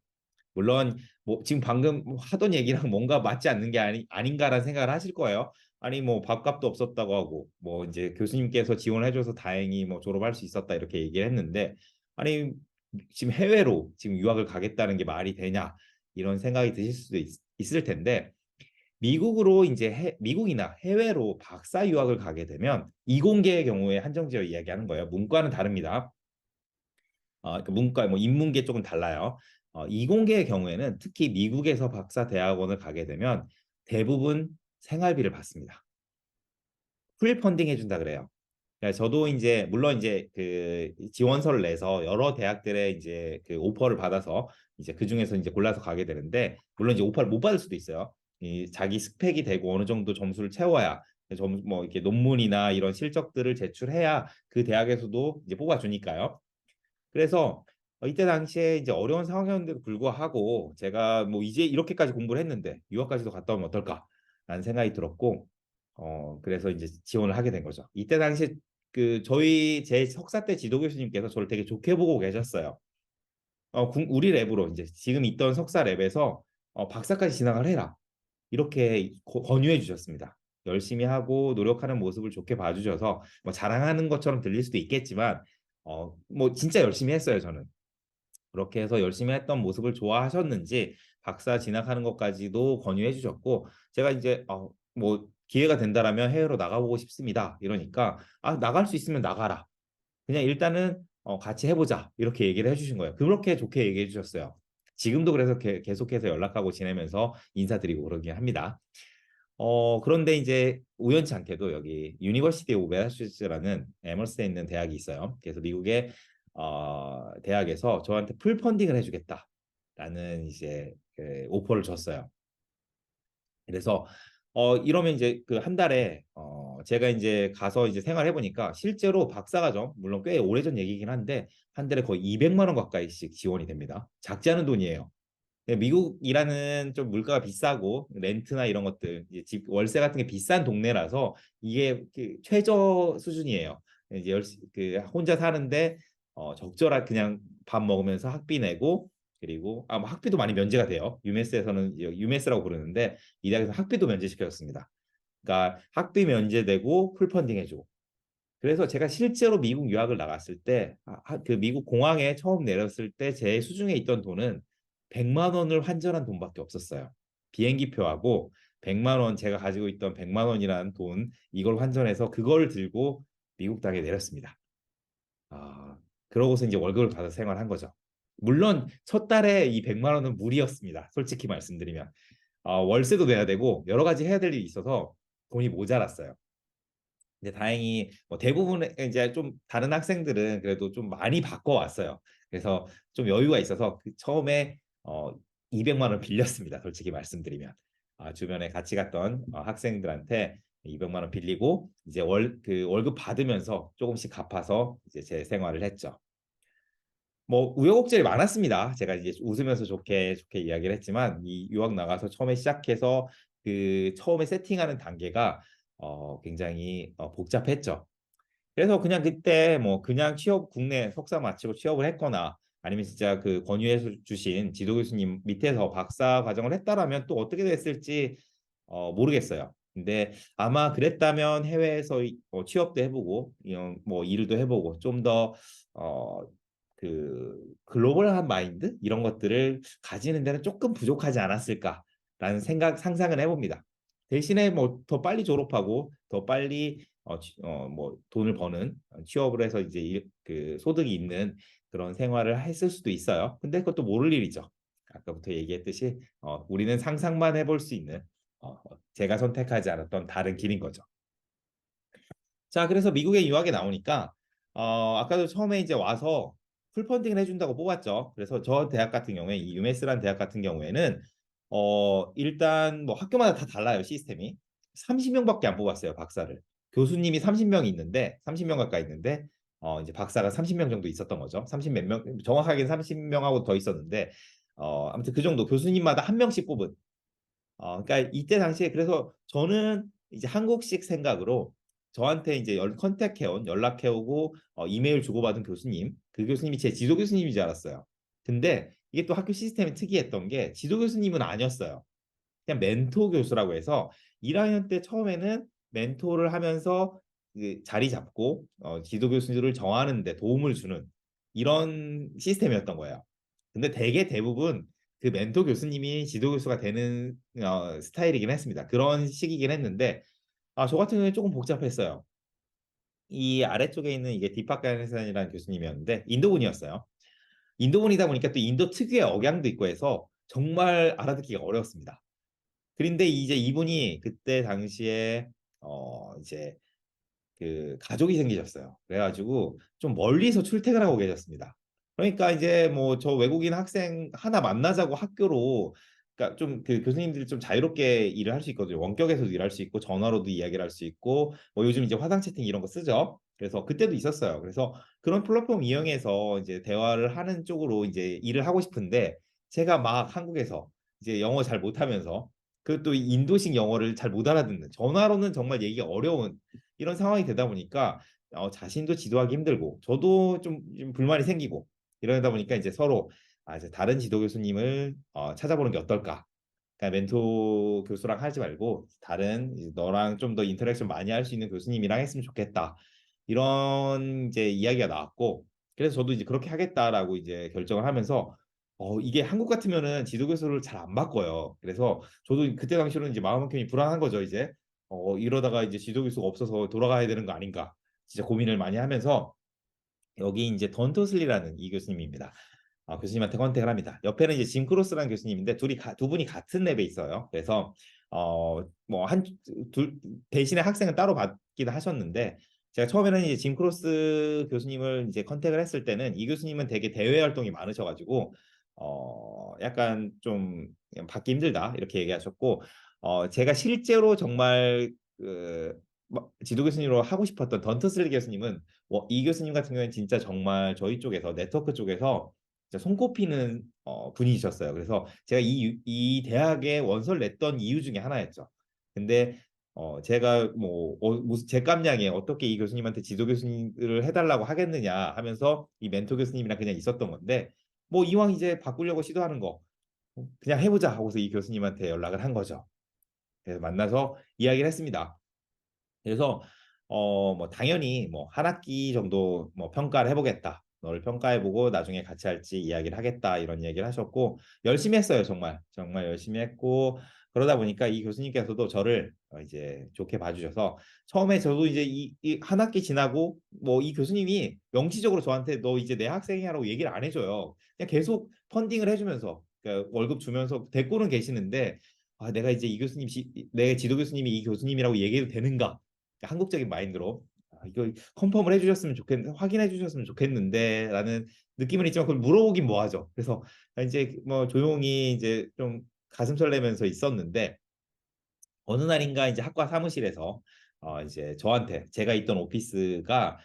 물론 뭐 지금 방금 하던 얘기랑 뭔가 맞지 않는 게 아닌가라는 생각을 하실 거예요. 아니 뭐 밥값도 없었다고 하고 뭐 이제 교수님께서 지원해줘서 다행히 뭐 졸업할 수 있었다 이렇게 얘기를 했는데 아니 지금 해외로 지금 유학을 가겠다는 게 말이 되냐 이런 생각이 드실 수도 있을 텐데 미국으로 이제 미국이나 해외로 박사 유학을 가게 되면 이공계의 경우에 한정지어 이야기하는 거예요. 문과는 다릅니다. 그러니까 문과 뭐 인문계 쪽은 달라요. 이공계의 경우에는 특히 미국에서 박사 대학원을 가게 되면 대부분 생활비를 받습니다. 풀 펀딩 해준다 그래요. 그러니까 저도 이제 물론 이제 그 지원서를 내서 여러 대학들의 이제 그 오퍼를 받아서 이제 그 중에서 이제 골라서 가게 되는데 물론 이제 오퍼를 못 받을 수도 있어요. 이 자기 스펙이 되고 어느 정도 점수를 채워야 뭐 이렇게 논문이나 이런 실적들을 제출해야 그 대학에서도 이제 뽑아주니까요. 그래서 이때 당시에 이제 어려운 상황이었는데도 불구하고 제가 뭐 이제 이렇게까지 공부를 했는데 유학까지도 갔다 오면 어떨까라는 생각이 들었고 그래서 이제 지원을 하게 된 거죠. 이때 당시에 그 저희 제 석사 때 지도 교수님께서 저를 되게 좋게 보고 계셨어요. 우리 랩으로 이제 지금 있던 석사 랩에서 박사까지 진학을 해라. 이렇게 권유해 주셨습니다. 열심히 하고 노력하는 모습을 좋게 봐주셔서 뭐 자랑하는 것처럼 들릴 수도 있겠지만 뭐 진짜 열심히 했어요 저는. 그렇게 해서 열심히 했던 모습을 좋아하셨는지 박사 진학하는 것까지도 권유해 주셨고 제가 이제 뭐 기회가 된다라면 해외로 나가보고 싶습니다. 이러니까 나갈 수 있으면 나가라. 그냥 일단은 같이 해보자 이렇게 얘기를 해주신 거예요. 그렇게 좋게 얘기해 주셨어요. 지금도 그래서 계속해서 연락하고 지내면서 인사드리고 그러긴 합니다. 그런데 이제 우연치 않게도 여기 유니버시티 오브 매사추세츠라는 에머스에 있는 대학이 있어요. 그래서 미국의 대학에서 저한테 풀 펀딩을 해주겠다라는 이제 그 오퍼를 줬어요. 그래서 이러면 이제 그 한 달에 제가 이제 가서 이제 생활해 보니까 실제로 박사과정 물론 꽤 오래전 얘기긴 한데 한 달에 거의 200만 원 가까이씩 지원이 됩니다. 작지 않은 돈이에요. 미국이라는 좀 물가가 비싸고 렌트나 이런 것들 이제 집 월세 같은 게 비싼 동네라서 이게 그 최저 수준이에요. 이제 그 혼자 사는데 적절한 그냥 밥 먹으면서 학비 내고 그리고 뭐 학비도 많이 면제가 돼요. 유메스에서는 유메스라고 부르는데 이 대학에서 학비도 면제시켰습니다. 그러니까 학비 면제되고 풀펀딩 해주고 그래서 제가 실제로 미국 유학을 나갔을 때, 그 미국 공항에 처음 내렸을 때 제 수중에 있던 돈은 100만 원을 환전한 돈밖에 없었어요. 비행기 표하고 100만 원 제가 가지고 있던 100만 원이라는 돈 이걸 환전해서 그걸 들고 미국 땅에 내렸습니다. 아, 그러고서 이제 월급을 받아 생활한 거죠. 물론 첫 달에 이 100만 원은 무리였습니다. 솔직히 말씀드리면. 월세도 내야 되고 여러 가지 해야 될 일이 있어서 돈이 모자랐어요. 근데 다행히 뭐 대부분의 이제 좀 다른 학생들은 그래도 좀 많이 바꿔왔어요. 그래서 좀 여유가 있어서 그 처음에 200만 원 빌렸습니다. 솔직히 말씀드리면 주변에 같이 갔던 학생들한테 200만 원 빌리고 이제 그 월급 받으면서 조금씩 갚아서 이제 제 생활을 했죠. 뭐 우여곡절이 많았습니다. 제가 이제 웃으면서 좋게 좋게 이야기를 했지만 이 유학 나가서 처음에 시작해서 그 처음에 세팅하는 단계가 굉장히 복잡했죠. 그래서 그냥 그때 뭐 그냥 취업 국내 석사 마치고 취업을 했거나 아니면 진짜 그 권유해 주신 지도 교수님 밑에서 박사 과정을 했다라면 또 어떻게 됐을지 모르겠어요. 근데 아마 그랬다면 해외에서 취업도 해보고 이런 뭐 일도 해보고 좀 더 그 글로벌한 마인드 이런 것들을 가지는 데는 조금 부족하지 않았을까라는 상상을 해봅니다. 대신에 뭐 더 빨리 졸업하고 더 빨리 뭐 돈을 버는 취업을 해서 이제 그 소득이 있는 그런 생활을 했을 수도 있어요. 근데 그것도 모를 일이죠. 아까부터 얘기했듯이 우리는 상상만 해볼 수 있는 제가 선택하지 않았던 다른 길인 거죠. 자, 그래서 미국에 유학에 나오니까 아까도 처음에 이제 와서 풀펀딩을 해준다고 뽑았죠. 그래서 저 대학 같은 경우에 이 UMass라는 대학 같은 경우에는 일단 뭐 학교마다 다 달라요 시스템이. 30명밖에 안 뽑았어요, 박사를. 교수님이 30명이 있는데 30명 가까이 있는데 이제 박사가 30명 정도 있었던 거죠. 30 몇 명, 정확하게는 30명하고 더 있었는데 아무튼 그 정도 교수님마다 한 명씩 뽑은. 그러니까 이때 당시에 그래서 저는 이제 한국식 생각으로 저한테 이제 컨택해온 연락해오고 이메일 주고받은 교수님, 그 교수님이 제 지도 교수님인 줄 알았어요. 근데 이게 또 학교 시스템이 특이했던 게 지도 교수님은 아니었어요. 그냥 멘토 교수라고 해서 1학년 때 처음에는 멘토를 하면서 그 자리 잡고 지도 교수들을 정하는 데 도움을 주는 이런 시스템이었던 거예요. 근데 대부분 그 멘토 교수님이 지도 교수가 되는 스타일이긴 했습니다. 그런 식이긴 했는데 저 같은 경우에 조금 복잡했어요. 이 아래쪽에 있는 이게 디파카네산이라는 교수님이었는데 인도분이었어요. 인도분이다 보니까 또 인도 특유의 억양도 있고 해서 정말 알아듣기가 어려웠습니다. 그런데 이제 이분이 그때 당시에 이제 그 가족이 생기셨어요. 그래가지고 좀 멀리서 출퇴근하고 계셨습니다. 그러니까 이제 뭐 저 외국인 학생 하나 만나자고 학교로 그러니까 좀 그 교수님들이 좀 자유롭게 일을 할 수 있거든요. 원격에서도 일할 수 있고 전화로도 이야기를 할 수 있고 뭐 요즘 이제 화상 채팅 이런 거 쓰죠. 그래서 그때도 있었어요. 그래서 그런 플랫폼 이용해서 이제 대화를 하는 쪽으로 이제 일을 하고 싶은데 제가 막 한국에서 이제 영어 잘 못하면서 그것도 인도식 영어를 잘 못 알아듣는 전화로는 정말 얘기가 어려운 이런 상황이 되다 보니까 자신도 지도하기 힘들고 저도 좀 불만이 생기고 이러다 보니까 이제 서로 이제 다른 지도 교수님을 찾아보는 게 어떨까? 그러니까 멘토 교수랑 하지 말고 다른 이제 너랑 좀 더 인터랙션 많이 할 수 있는 교수님이랑 했으면 좋겠다. 이런 이제 이야기가 나왔고 그래서 저도 이제 그렇게 하겠다라고 이제 결정을 하면서 이게 한국 같으면은 지도 교수를 잘 안 바꿔요. 그래서 저도 그때 당시로는 이제 마음 한켠이 불안한 거죠, 이제. 이러다가 이제 지도 교수가 없어서 돌아가야 되는 거 아닌가. 진짜 고민을 많이 하면서 여기 이제 던토슬리라는 이 교수님입니다. 교수님한테 컨택을 합니다. 옆에는 이제 짐 크로스라는 교수님인데 두 분이 같은 랩에 있어요. 그래서 뭐 한 둘 대신에 학생은 따로 받기도 하셨는데 제가 처음에는 이제 짐 크로스 교수님을 이제 컨택을 했을 때는 이 교수님은 되게 대외 활동이 많으셔가지고 약간 좀 받기 힘들다 이렇게 얘기하셨고 제가 실제로 정말 지도 교수님으로 하고 싶었던 던터슬리 교수님은 이 교수님 같은 경우에는 진짜 정말 저희 쪽에서 네트워크 쪽에서 진짜 손꼽히는 분이셨어요. 그래서 제가 이 대학에 원서를 냈던 이유 중에 하나였죠. 근데 제가 뭐 무슨 제 깜냥에 어떻게 이 교수님한테 지도 교수님을 해달라고 하겠느냐 하면서 이 멘토 교수님이랑 그냥 있었던 건데 뭐 이왕 이제 바꾸려고 시도하는 거 그냥 해보자 하고서 이 교수님한테 연락을 한 거죠. 그래서 만나서 이야기를 했습니다. 그래서 뭐 당연히 뭐 한 학기 정도 뭐 평가를 해보겠다. 너를 평가해보고 나중에 같이 할지 이야기를 하겠다 이런 얘기를 하셨고 열심히 했어요 정말 정말 열심히 했고 그러다 보니까 이 교수님께서도 저를 이제 좋게 봐주셔서 처음에 저도 이제 이 한 학기 지나고 뭐 이 교수님이 명시적으로 저한테 너 이제 내 학생이라고 얘기를 안 해줘요. 그냥 계속 펀딩을 해주면서 그러니까 월급 주면서 데리고는 계시는데 내가 이제 이 교수님 내 지도 교수님이 이 교수님이라고 얘기해도 되는가 한국적인 마인드로 이거 컨펌을 해주셨으면 좋겠는데 확인해 주셨으면 좋겠는데라는 느낌은 있지만 그걸 물어보긴 뭐하죠. 그래서 이제 뭐 조용히 이제 좀 가슴 설레면서 있었는데 어느 날인가 이제 학과 사무실에서 이제 저한테 제가 있던 오피스가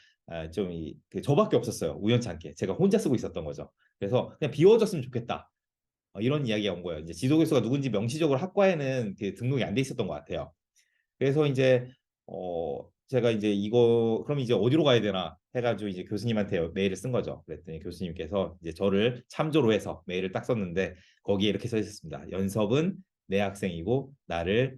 그 저밖에 없었어요. 우연찮게 제가 혼자 쓰고 있었던 거죠. 그래서 그냥 비워졌으면 좋겠다. 이런 이야기가 온 거예요. 이제 지도 교수가 누군지 명시적으로 학과에는 등록이 안 돼 있었던 것 같아요. 그래서 이제 제가 이제 이거 그럼 이제 어디로 가야 되나 해가지고 이제 교수님한테 메일을 쓴 거죠. 그랬더니 교수님께서 이제 저를 참조로 해서 메일을 딱 썼는데 거기에 이렇게 써 있었습니다. 연섭은 내 학생이고 나를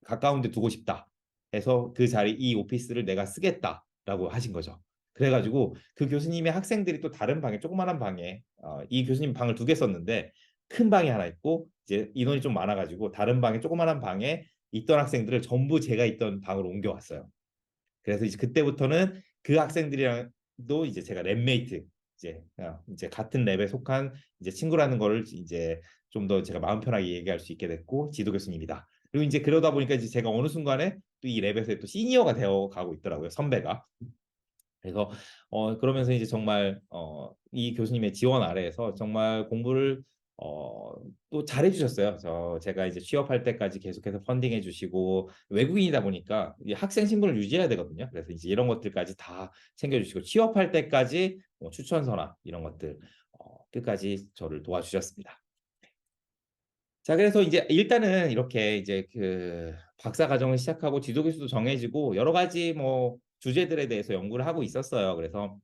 가까운 데 두고 싶다 해서 그 자리 이 오피스를 내가 쓰겠다라고 하신 거죠. 그래가지고 그 교수님의 학생들이 또 다른 방에 조그마한 방에 이 교수님 방을 두 개 썼는데 큰 방이 하나 있고 이제 인원이 좀 많아가지고 다른 방에 조그마한 방에 있던 학생들을 전부 제가 있던 방으로 옮겨왔어요. 그래서 이제 그때부터는 그 학생들이랑도 이제 제가 랩메이트 이제 같은 랩에 속한 이제 친구라는 거를 이제 좀 더 제가 마음 편하게 얘기할 수 있게 됐고 지도 교수님이다. 그리고 이제 그러다 보니까 이제 제가 어느 순간에 또 이 랩에서 또 시니어가 되어 가고 있더라고요. 선배가. 그래서 그러면서 이제 정말 이 교수님의 지원 아래에서 정말 공부를 또 잘해주셨어요. 제가 이제 취업할 때까지 계속해서 펀딩해 주시고 외국인이다 보니까 이 학생 신분을 유지해야 되거든요. 그래서 이제 이런 것들까지 다 챙겨주시고 취업할 때까지 뭐 추천서나 이런 것들 끝까지 저를 도와주셨습니다. 자, 그래서 이제 일단은 이렇게 이제 그 박사 과정을 시작하고 지도 교수도 정해지고 여러 가지 뭐 주제들에 대해서 연구를 하고 있었어요. 그래서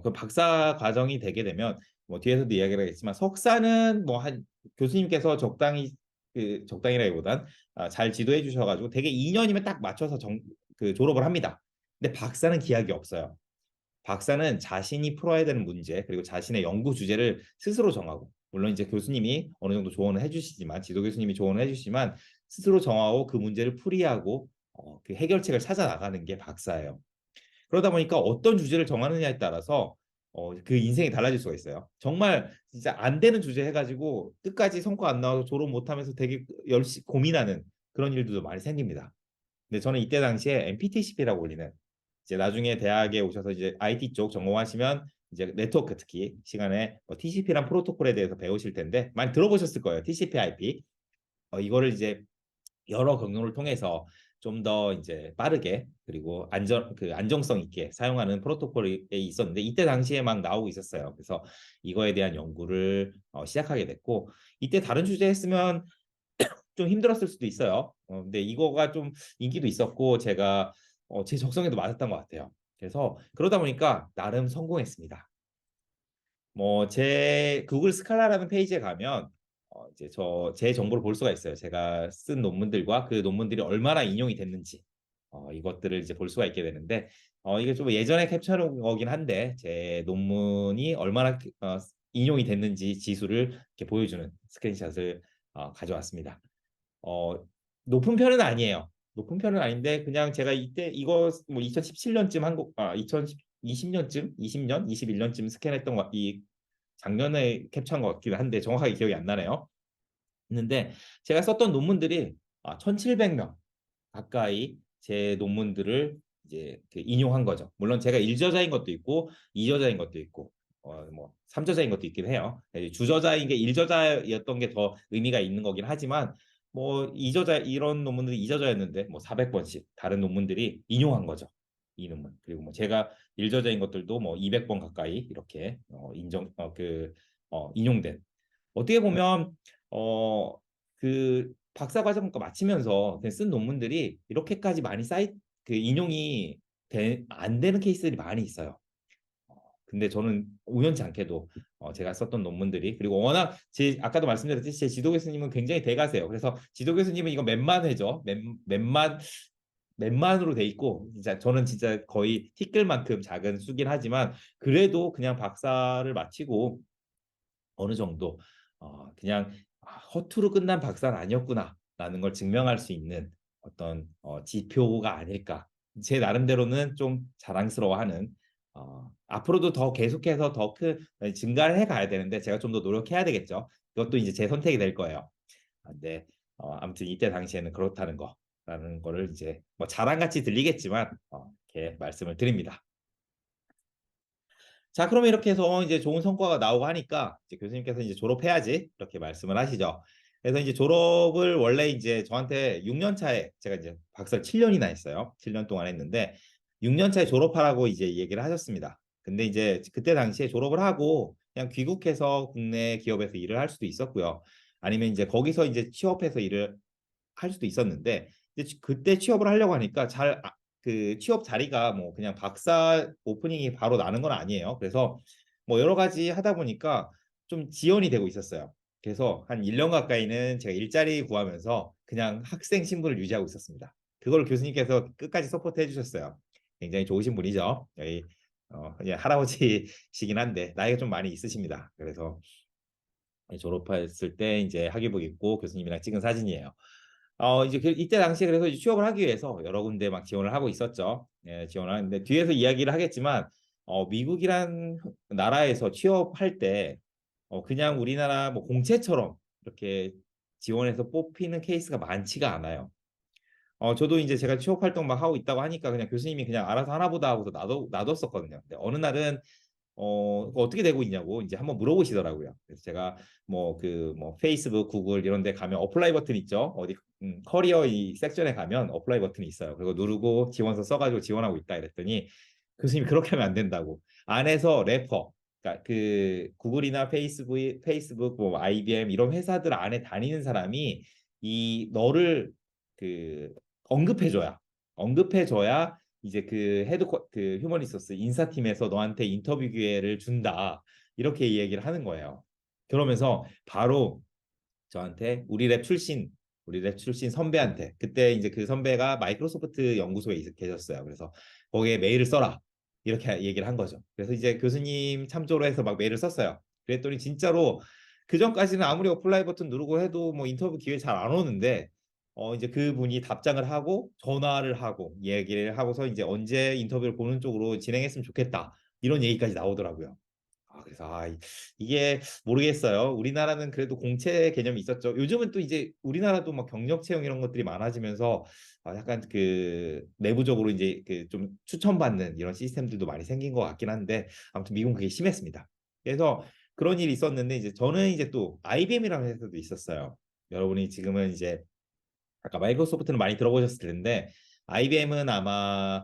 그 박사 과정이 되게 되면 뭐 뒤에서도 이야기를 했지만 석사는 뭐 한 교수님께서 적당히 적당히라기보단 잘 지도해 주셔가지고 되게 2년이면 딱 맞춰서 그 졸업을 합니다. 근데 박사는 기약이 없어요. 박사는 자신이 풀어야 되는 문제 그리고 자신의 연구 주제를 스스로 정하고 물론 이제 교수님이 어느 정도 조언을 해주시지만 지도 교수님이 조언을 해주시지만 스스로 정하고 그 문제를 풀이하고 그 해결책을 찾아 나가는 게 박사예요. 그러다 보니까 어떤 주제를 정하느냐에 따라서 그 인생이 달라질 수가 있어요. 정말 진짜 안 되는 주제 해가지고 끝까지 성과 안 나와서 졸업 못하면서 되게 열심히 고민하는 그런 일들도 많이 생깁니다. 근데 저는 이때 당시에 MPTCP라고 불리는 이제 나중에 대학에 오셔서 이제 IT 쪽 전공하시면 이제 네트워크 특히 시간에 TCP란 프로토콜에 대해서 배우실 텐데 많이 들어보셨을 거예요. TCP/IP. 이거를 이제 여러 경로를 통해서 좀 더 이제 빠르게 그리고 안정성 있게 사용하는 프로토콜이 있었는데 이때 당시에 막 나오고 있었어요. 그래서 이거에 대한 연구를 시작하게 됐고 이때 다른 주제 했으면 좀 힘들었을 수도 있어요. 근데 이거가 좀 인기도 있었고 제가 제 적성에도 맞았던 것 같아요. 그래서 그러다 보니까 나름 성공했습니다. 뭐 제 구글 스칼라라는 페이지에 가면 이제 제 정보를 볼 수가 있어요. 제가 쓴 논문들과 그 논문들이 얼마나 인용이 됐는지 이것들을 이제 볼 수가 있게 되는데 이게 좀 예전에 캡처한 거긴 한데 제 논문이 얼마나 인용이 됐는지 지수를 이렇게 보여주는 스크린샷을 가져왔습니다. 어, 높은 편은 아니에요. 높은 편은 아닌데 그냥 제가 이때 이거 뭐 2017년쯤 한국 2020년쯤 20년 21년쯤 스캔했던 이 작년에 캡처한 것 같기도 한데 정확하게 기억이 안 나네요. 있는데 제가 썼던 논문들이 1,700명 가까이 제 논문들을 이제 그 인용한 거죠. 물론 제가 1저자인 것도 있고 2저자인 것도 있고 뭐 3저자인 것도 있긴 해요. 주저자인 게 1저자였던 게 더 의미가 있는 거긴 하지만 뭐 2저자 이런 논문들이 2저자였는데 뭐 400번씩 다른 논문들이 인용한 거죠. 이 논문. 그리고 뭐 제가 1저자인 것들도 뭐 200번 가까이 이렇게 인용된 어떻게 보면 그 박사 과정 마치면서 쓴 논문들이 이렇게까지 많이 그 인용이 안 되는 케이스들이 많이 있어요. 근데 저는 우연치 않게도 제가 썼던 논문들이 그리고 워낙 아까도 말씀드렸듯이 제 지도 교수님은 굉장히 대가세요. 그래서 지도 교수님은 이거 몇만 회죠. 몇만으로 돼 있고 진짜 저는 진짜 거의 티끌만큼 작은 수긴 하지만 그래도 그냥 박사를 마치고 어느 정도 그냥 허투루 끝난 박사는 아니었구나라는 걸 증명할 수 있는 어떤 지표가 아닐까. 제 나름대로는 좀 자랑스러워하는 앞으로도 더 계속해서 더 큰 증가를 해 가야 되는데 제가 좀 더 노력해야 되겠죠. 그것도 이제 제 선택이 될 거예요. 근데 아무튼 이때 당시에는 그렇다는 거라는 거를 이제 뭐 자랑같이 들리겠지만 이렇게 말씀을 드립니다. 자, 그러면 이렇게 해서 이제 좋은 성과가 나오고 하니까 이제 교수님께서 이제 졸업해야지 이렇게 말씀을 하시죠. 그래서 이제 졸업을 원래 이제 저한테 6년 차에 제가 이제 박사를 7년이나 했어요. 7년 동안 했는데 6년 차에 졸업하라고 이제 얘기를 하셨습니다. 근데 이제 그때 당시에 졸업을 하고 그냥 귀국해서 국내 기업에서 일을 할 수도 있었고요. 아니면 이제 거기서 이제 취업해서 일을 할 수도 있었는데 이제 그때 취업을 하려고 하니까 그 취업 자리가 뭐 그냥 박사 오프닝이 바로 나는 건 아니에요. 그래서 뭐 여러 가지 하다 보니까 좀 지연이 되고 있었어요. 그래서 한 1년 가까이는 제가 일자리 구하면서 그냥 학생 신분을 유지하고 있었습니다. 그걸 교수님께서 끝까지 서포트 해주셨어요. 굉장히 좋으신 분이죠. 여기 그냥 할아버지시긴 한데 나이가 좀 많이 있으십니다. 그래서 졸업했을 때 이제 학위복 입고 교수님이랑 찍은 사진이에요. 이제 이때 당시에 그래서 이제 취업을 하기 위해서 여러 군데 막 지원을 하고 있었죠. 예, 지원을 하는데 뒤에서 이야기를 하겠지만 미국이란 나라에서 취업할 때 그냥 우리나라 뭐 공채처럼 이렇게 지원해서 뽑히는 케이스가 많지가 않아요. 저도 이제 제가 취업 활동 막 하고 있다고 하니까 그냥 교수님이 그냥 알아서 하나 보다 하고서 놔뒀었거든요. 근데 어느 날은 어떻게 되고 있냐고 이제 한번 물어보시더라고요. 그래서 제가 뭐 페이스북, 구글 이런 데 가면 어플라이 버튼 있죠. 어디 커리어 이 섹션에 가면 어플라이 버튼이 있어요. 그리고 누르고 지원서 써가지고 지원하고 있다 이랬더니 교수님이 그렇게 하면 안 된다고. 안에서 래퍼, 그러니까 그 구글이나 페이스북, 뭐 IBM 이런 회사들 안에 다니는 사람이 이 너를 그 언급해줘야 언급해줘야 이제 그 휴먼 리소스 인사팀에서 너한테 인터뷰 기회를 준다. 이렇게 얘기를 하는 거예요. 그러면서 바로 저한테 우리 랩 출신 선배한테 그때 이제 그 선배가 마이크로소프트 연구소에 계셨어요. 그래서 거기에 메일을 써라. 이렇게 얘기를 한 거죠. 그래서 이제 교수님 참조로 해서 막 메일을 썼어요. 그랬더니 진짜로 그 전까지는 아무리 어플라이 버튼 누르고 해도 뭐 인터뷰 기회 잘 안 오는데 이제 그분이 답장을 하고 전화를 하고 얘기를 하고서 이제 언제 인터뷰를 보는 쪽으로 진행했으면 좋겠다. 이런 얘기까지 나오더라고요. 그래서 이게 모르겠어요. 우리나라는 그래도 공채 개념이 있었죠. 요즘은 또 이제 우리나라도 막 경력 채용 이런 것들이 많아지면서 약간 그 내부적으로 이제 그 좀 추천받는 이런 시스템들도 많이 생긴 것 같긴 한데 아무튼 미국은 그게 심했습니다. 그래서 그런 일이 있었는데 이제 저는 이제 또 IBM이라는 회사도 있었어요. 여러분이 지금은 이제 아까 마이크로소프트는 많이 들어보셨을 텐데 IBM은 아마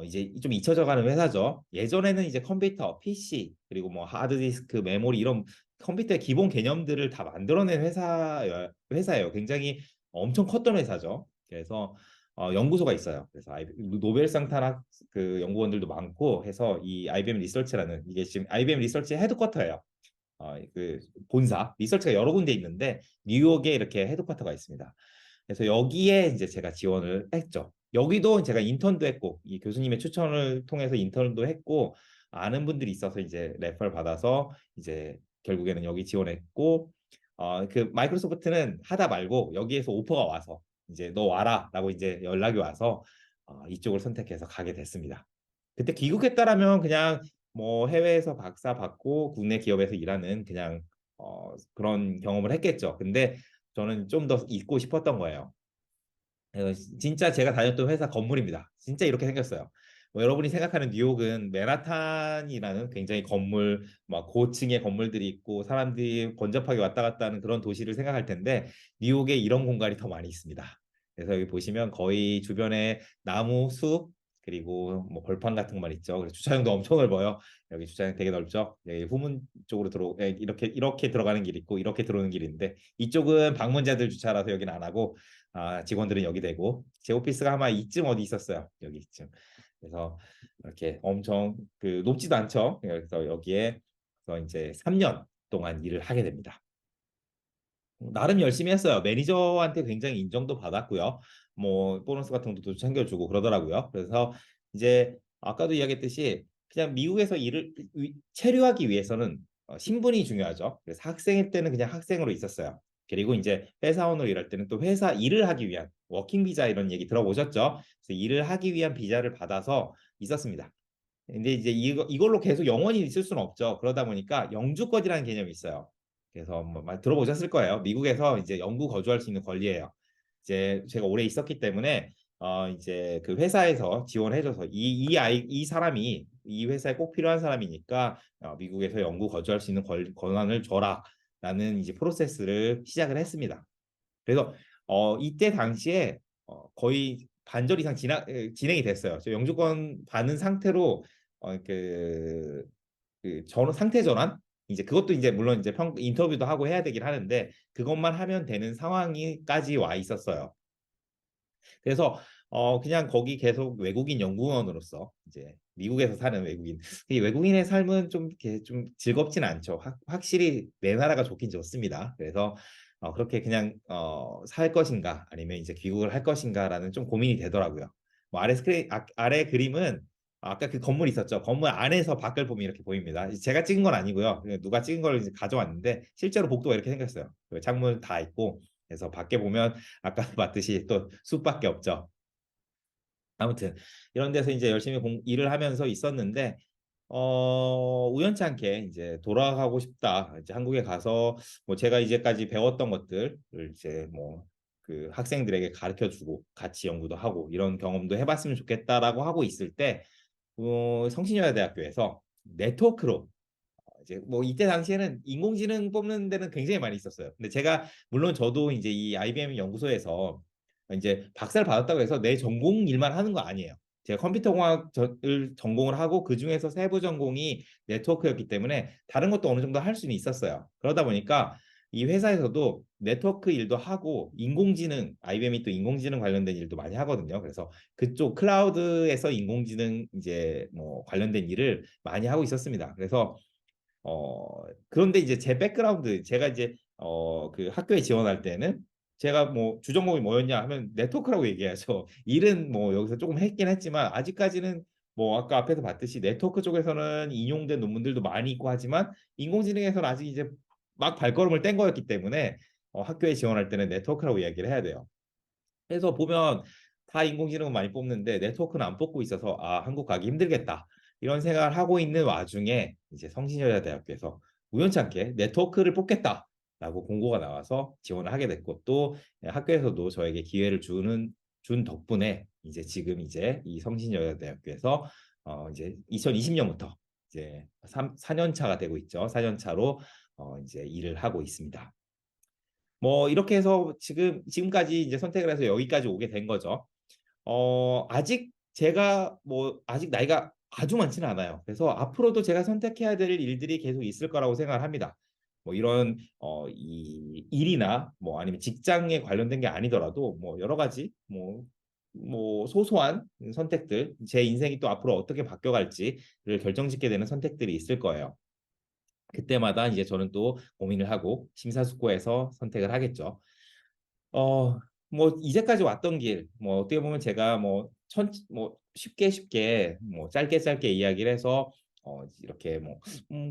이제 좀 잊혀져 가는 회사죠. 예전에는 이제 컴퓨터, PC 그리고 뭐 하드디스크, 메모리 이런 컴퓨터의 기본 개념들을 다 만들어낸 회사예요. 굉장히 엄청 컸던 회사죠. 그래서 연구소가 있어요. 그래서 노벨상 탄학 그 연구원들도 많고 해서 이 IBM 리서치라는 이게 지금 IBM 리서치의 헤드쿼터예요. 그 본사 리서치가 여러 군데 있는데 뉴욕에 이렇게 헤드쿼터가 있습니다. 그래서 여기에 이제 제가 지원을 했죠. 여기도 제가 인턴도 했고 이 교수님의 추천을 통해서 인턴도 했고 아는 분들이 있어서 이제 레퍼를 받아서 이제 결국에는 여기 지원했고 그 마이크로소프트는 하다 말고 여기에서 오퍼가 와서 이제 너 와라라고 이제 연락이 와서 이쪽을 선택해서 가게 됐습니다. 그때 귀국했다라면 그냥 뭐 해외에서 박사 받고 국내 기업에서 일하는 그냥 그런 경험을 했겠죠. 근데 저는 좀 더 있고 싶었던 거예요. 진짜 제가 다녔던 회사 건물입니다. 진짜 이렇게 생겼어요. 뭐 여러분이 생각하는 뉴욕은 맨하탄이라는 굉장히 건물, 막 고층의 건물들이 있고 사람들이 번잡하게 왔다 갔다 하는 그런 도시를 생각할 텐데 뉴욕에 이런 공간이 더 많이 있습니다. 그래서 여기 보시면 거의 주변에 나무, 숲, 그리고 뭐 벌판 같은 것만 있죠. 그래서 주차장도 엄청 넓어요. 여기 주차장 되게 넓죠. 여기 후문 쪽으로 이렇게 들어가는 길 있고 이렇게 들어오는 길인데 이쪽은 방문자들 주차라서 여기는 안 하고 직원들은 여기 되고 제 오피스가 아마 이쯤 어디 있었어요. 여기 이쯤. 그래서 이렇게 엄청 그 높지도 않죠. 그래서 여기에 그래서 이제 3년 동안 일을 하게 됩니다. 나름 열심히 했어요. 매니저한테 굉장히 인정도 받았고요. 뭐 보너스 같은 것도 챙겨주고 그러더라고요. 그래서 이제 아까도 이야기했듯이 그냥 미국에서 일을 체류하기 위해서는 신분이 중요하죠. 그래서 학생일 때는 그냥 학생으로 있었어요. 그리고 이제 회사원으로 일할 때는 또 회사 일을 하기 위한 워킹 비자 이런 얘기 들어보셨죠? 그래서 일을 하기 위한 비자를 받아서 있었습니다. 근데 이제 이걸로 계속 영원히 있을 수는 없죠. 그러다 보니까 영주권이라는 개념이 있어요. 그래서 뭐 많이 들어보셨을 거예요. 미국에서 이제 영구 거주할 수 있는 권리예요. 이제 제가 오래 있었기 때문에 이제 그 회사에서 지원해줘서 이 사람이 이 회사에 꼭 필요한 사람이니까 미국에서 영구 거주할 수 있는 권한을 줘라라는 이제 프로세스를 시작을 했습니다. 그래서 이때 당시에 거의 반절 이상 진행이 됐어요. 저 영주권 받은 상태로 상태 전환 이제 그것도 이제 물론 이제 인터뷰도 하고 해야 되긴 하는데 그것만 하면 되는 상황이까지 와 있었어요. 그래서 그냥 거기 계속 외국인 연구원으로서 이제 미국에서 사는 외국인 이 외국인의 삶은 좀 이렇게 좀 즐겁진 않죠. 확실히 내 나라가 좋긴 좋습니다. 그래서 그렇게 그냥 살 것인가 아니면 이제 귀국을 할 것인가라는 좀 고민이 되더라고요. 뭐 아래 그림은 아까 그 건물 있었죠. 건물 안에서 밖을 보면 이렇게 보입니다. 제가 찍은 건 아니고요. 누가 찍은 걸 이제 가져왔는데 실제로 복도가 이렇게 생겼어요. 창문 다 있고 그래서 밖에 보면 아까 봤듯이 또 숲밖에 없죠. 아무튼 이런 데서 이제 열심히 일을 하면서 있었는데 우연치 않게 이제 돌아가고 싶다. 이제 한국에 가서 뭐 제가 이제까지 배웠던 것들을 이제 뭐 그 학생들에게 가르쳐 주고 같이 연구도 하고 이런 경험도 해봤으면 좋겠다라고 하고 있을 때 성신여자대학교에서 네트워크로 이제 뭐 이때 당시에는 인공지능 뽑는 데는 굉장히 많이 있었어요. 근데 제가 물론 저도 이제 이 IBM 연구소에서 이제 박사를 받았다고 해서 내 전공 일만 하는 거 아니에요. 제가 컴퓨터공학을 전공을 하고 그 중에서 세부 전공이 네트워크였기 때문에 다른 것도 어느 정도 할 수는 있었어요. 그러다 보니까 이 회사에서도 네트워크 일도 하고 인공지능, IBM이 또 인공지능 관련된 일도 많이 하거든요. 그래서 그쪽 클라우드에서 인공지능 이제 뭐 관련된 일을 많이 하고 있었습니다. 그래서 그런데 이제 제 백그라운드 제가 이제 그 학교에 지원할 때는 제가 뭐 주전공이 뭐였냐 하면 네트워크라고 얘기하죠. 일은 뭐 여기서 조금 했긴 했지만 아직까지는 뭐 아까 앞에서 봤듯이 네트워크 쪽에서는 인용된 논문들도 많이 있고 하지만 인공지능에서는 아직 이제 막 발걸음을 뗀 거였기 때문에 학교에 지원할 때는 네트워크라고 이야기를 해야 돼요. 그래서 보면 다 인공지능은 많이 뽑는데 네트워크는 안 뽑고 있어서 아 한국 가기 힘들겠다 이런 생각을 하고 있는 와중에 이제 성신여자대학교에서 우연찮게 네트워크를 뽑겠다라고 공고가 나와서 지원을 하게 됐고 또 학교에서도 저에게 기회를 준 덕분에 이제 지금 이제 이 성신여자대학교에서 이제 2020년부터 이제 4년 차가 되고 있죠. 4년 차로 이제 일을 하고 있습니다. 뭐 이렇게 해서 지금까지 이제 선택을 해서 여기까지 오게 된 거죠. 아직 제가 뭐 아직 나이가 아주 많지는 않아요. 그래서 앞으로도 제가 선택해야 될 일들이 계속 있을 거라고 생각을 합니다. 뭐 이런 이 일이나 뭐 아니면 직장에 관련된 게 아니더라도 뭐 여러 가지 뭐 소소한 선택들 제 인생이 또 앞으로 어떻게 바뀌어갈지를 결정짓게 되는 선택들이 있을 거예요. 그때마다 이제 저는 또 고민을 하고 심사숙고해서 선택을 하겠죠. 어, 뭐 이제까지 왔던 길, 뭐 어떻게 보면 제가 뭐 쉽게 뭐 짧게 이야기를 해서 이렇게 뭐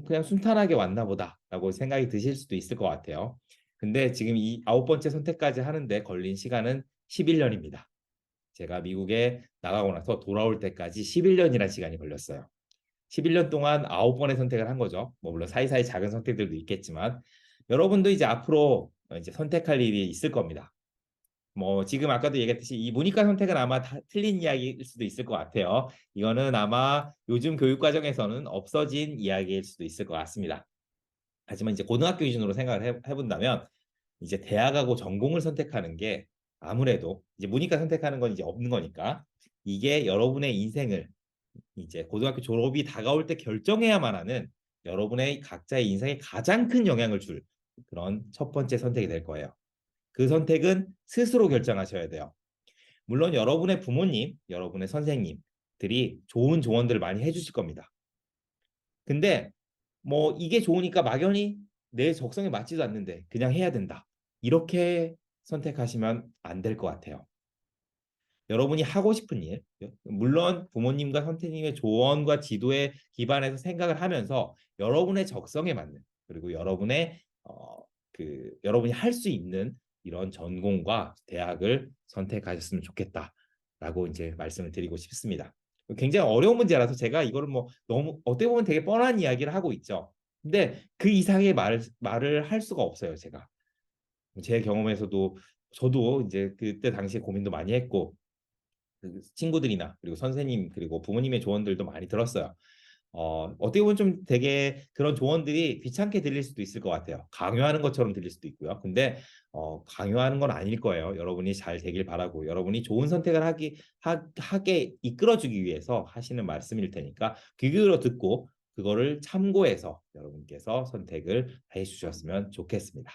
그냥 순탄하게 왔나 보다라고 생각이 드실 수도 있을 것 같아요. 근데 지금 이 9번째 선택까지 하는데 걸린 시간은 11년입니다. 제가 미국에 나가고 나서 돌아올 때까지 11년이라는 시간이 걸렸어요. 11년 동안 9번의 선택을 한 거죠. 뭐 물론 사이사이 작은 선택들도 있겠지만 여러분도 이제 앞으로 이제 선택할 일이 있을 겁니다. 뭐 지금 아까도 얘기했듯이 이 문이과 선택은 아마 다 틀린 이야기일 수도 있을 것 같아요. 이거는 아마 요즘 교육 과정에서는 없어진 이야기일 수도 있을 것 같습니다. 하지만 이제 고등학교 기준으로 생각을 해본다면 이제 대학하고 전공을 선택하는 게 아무래도 이제 문이과 선택하는 건 이제 없는 거니까 이게 여러분의 인생을 이제 고등학교 졸업이 다가올 때 결정해야만 하는 여러분의 각자의 인생에 가장 큰 영향을 줄 그런 첫 번째 선택이 될 거예요. 그 선택은 스스로 결정하셔야 돼요. 물론 여러분의 부모님, 여러분의 선생님들이 좋은 조언들을 많이 해주실 겁니다. 근데 뭐 이게 좋으니까 막연히 내 적성에 맞지도 않는데 그냥 해야 된다. 이렇게 선택하시면 안 될 것 같아요. 여러분이 하고 싶은 일, 물론 부모님과 선생님의 조언과 지도에 기반해서 생각을 하면서 여러분의 적성에 맞는 그리고 여러분이 할 수 있는 이런 전공과 대학을 선택하셨으면 좋겠다라고 이제 말씀을 드리고 싶습니다. 굉장히 어려운 문제라서 제가 이거를 뭐 너무 어떻게 보면 되게 뻔한 이야기를 하고 있죠. 근데 그 이상의 말을 할 수가 없어요, 제가. 제 경험에서도 저도 이제 그때 당시에 고민도 많이 했고 그 친구들이나 그리고 선생님 그리고 부모님의 조언들도 많이 들었어요. 어떻게 보면 좀 되게 그런 조언들이 귀찮게 들릴 수도 있을 것 같아요. 강요하는 것처럼 들릴 수도 있고요. 근데 강요하는 건 아닐 거예요. 여러분이 잘 되길 바라고 여러분이 좋은 선택을 하게 이끌어주기 위해서 하시는 말씀일 테니까 귀 기울여 듣고 그거를 참고해서 여러분께서 선택을 해 주셨으면 좋겠습니다.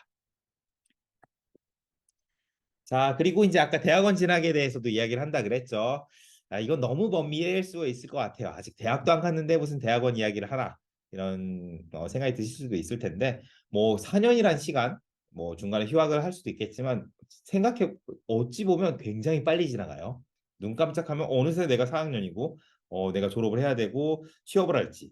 자, 그리고 이제 아까 대학원 진학에 대해서도 이야기를 한다 그랬죠. 아, 이건 너무 먼 미래일 수 있을 것 같아요. 아직 대학도 안 갔는데 무슨 대학원 이야기를 하나 이런 생각이 드실 수도 있을 텐데 뭐 4년이란 시간 뭐 중간에 휴학을 할 수도 있겠지만 생각해 어찌 보면 굉장히 빨리 지나가요. 눈 깜짝하면 어느새 내가 4학년이고 내가 졸업을 해야 되고 취업을 할지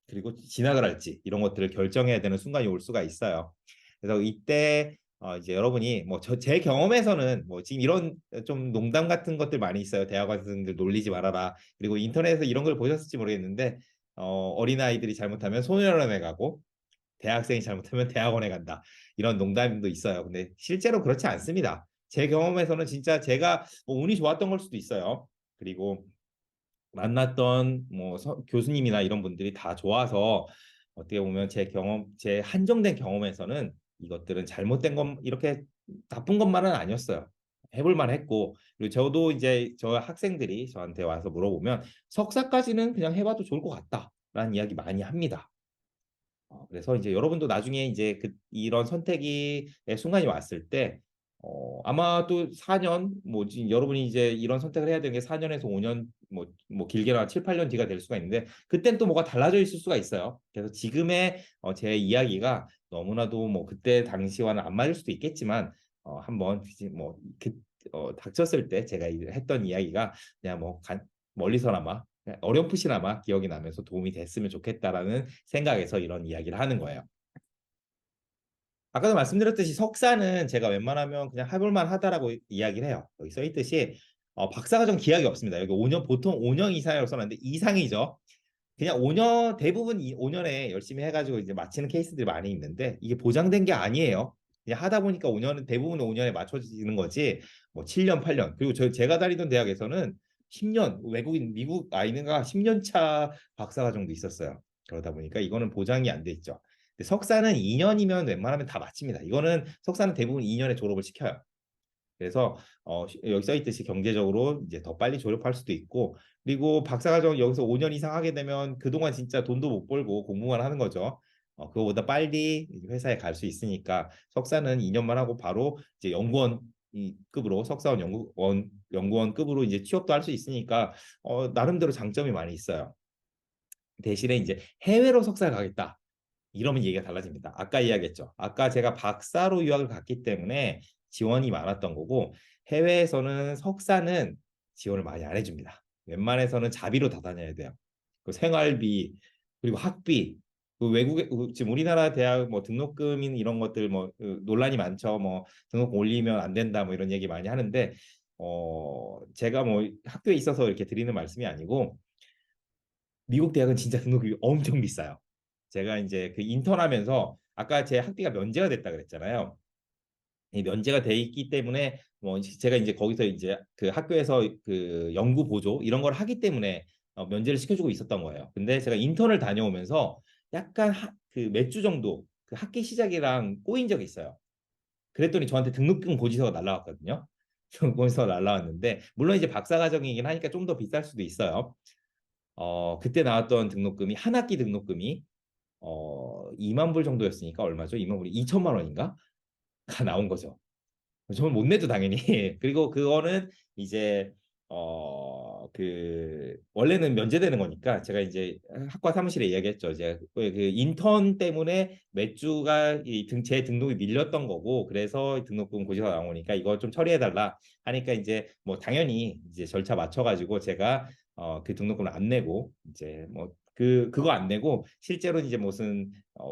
그리고 진학을 할지 이런 것들을 결정해야 되는 순간이 올 수가 있어요. 그래서 이때 이제 여러분이 뭐 제 경험에서는 뭐 지금 이런 좀 농담 같은 것들 많이 있어요. 대학원생들 놀리지 말아라. 그리고 인터넷에서 이런 걸 보셨을지 모르겠는데 어린아이들이 잘못하면 소년원에 가고 대학생이 잘못하면 대학원에 간다. 이런 농담도 있어요. 근데 실제로 그렇지 않습니다. 제 경험에서는 진짜 제가 뭐 운이 좋았던 걸 수도 있어요. 그리고 만났던 뭐 교수님이나 이런 분들이 다 좋아서 어떻게 보면 제 경험, 제 한정된 경험에서는 이것들은 잘못된 것, 이렇게 나쁜 것만은 아니었어요. 해볼 만했고, 그리고 저도 이제 저 학생들이 저한테 와서 물어보면 석사까지는 그냥 해봐도 좋을 것 같다라는 이야기 많이 합니다. 그래서 이제 여러분도 나중에 이제 이런 선택의 순간이 왔을 때, 아마 또 4년, 뭐, 여러분이 이제 이런 선택을 해야 되는 게 4년에서 5년, 뭐 길게는 7, 8년 뒤가 될 수가 있는데, 그땐 또 뭐가 달라져 있을 수가 있어요. 그래서 지금의 제 이야기가 너무나도 뭐 그때 당시와는 안 맞을 수도 있겠지만, 한번 뭐, 닥쳤을 때 제가 했던 이야기가 그냥 뭐, 멀리서나마 어렴풋이나마 기억이 나면서 도움이 됐으면 좋겠다라는 생각에서 이런 이야기를 하는 거예요. 아까도 말씀드렸듯이 석사는 제가 웬만하면 그냥 해볼 만하다라고 이야기를 해요. 여기 써 있듯이 박사과정 기약이 없습니다. 여기 5년 보통 5년 이상이라고 써놨는데 이상이죠. 그냥 5년 대부분 5년에 열심히 해가지고 이제 마치는 케이스들이 많이 있는데 이게 보장된 게 아니에요. 그냥 하다 보니까 5년은 대부분 5년에 맞춰지는 거지 뭐 7년, 8년. 그리고 제가 다니던 대학에서는 10년 외국인 미국 아이는가 10년 차 박사과정도 있었어요. 그러다 보니까 이거는 보장이 안 돼 있죠. 근데 석사는 2년이면 웬만하면 다 마칩니다. 이거는 석사는 대부분 2년에 졸업을 시켜요. 그래서 여기 써 있듯이 경제적으로 이제 더 빨리 졸업할 수도 있고 그리고 박사과정 여기서 5년 이상 하게 되면 그동안 진짜 돈도 못 벌고 공부만 하는 거죠. 그거보다 빨리 회사에 갈 수 있으니까 석사는 2년만 하고 바로 이제 연구원 이 급으로 석사원 연구원급으로 이제 취업도 할 수 있으니까 나름대로 장점이 많이 있어요. 대신에 이제 해외로 석사를 가겠다. 이러면 얘기가 달라집니다. 아까 이야기했죠. 아까 제가 박사로 유학을 갔기 때문에 지원이 많았던 거고 해외에서는 석사는 지원을 많이 안 해줍니다. 웬만해서는 자비로 다 다녀야 돼요. 그 생활비 그리고 학비 그 외국에 지금 우리나라 대학 뭐 등록금인 이런 것들 뭐 논란이 많죠. 뭐 등록 올리면 안 된다 뭐 이런 얘기 많이 하는데 제가 뭐 학교에 있어서 이렇게 드리는 말씀이 아니고 미국 대학은 진짜 등록이 엄청 비싸요. 제가 이제 그 인턴하면서 아까 제 학비가 면제가 됐다 그랬잖아요. 이 면제가 돼 있기 때문에 뭐 제가 이제 거기서 이제 그 학교에서 그 연구 보조 이런 걸 하기 때문에 면제를 시켜주고 있었던 거예요. 근데 제가 인턴을 다녀오면서 약간 그 몇 주 정도 그 학기 시작이랑 꼬인 적이 있어요. 그랬더니 저한테 등록금 고지서가 날라왔거든요. 고지서가 날라왔는데 물론 이제 박사과정이긴 하니까 좀 더 비쌀 수도 있어요. 그때 나왔던 등록금이 한 학기 등록금이 2만 불 정도였으니까 얼마죠? 2만 불이 2천만 원인가? 가 나온 거죠. 저는 못 내죠 당연히. 그리고 그거는 이제 그 원래는 면제되는 거니까 제가 이제 학과 사무실에 이야기했죠. 이제 그 인턴 때문에 몇 주가 제 등록이 밀렸던 거고 그래서 등록금 고지서 나오니까 이거 좀 처리해 달라 하니까 이제 뭐 당연히 이제 절차 맞춰가지고 제가 그 등록금을 안 내고 이제 뭐 그거 안 내고 실제로 이제 무슨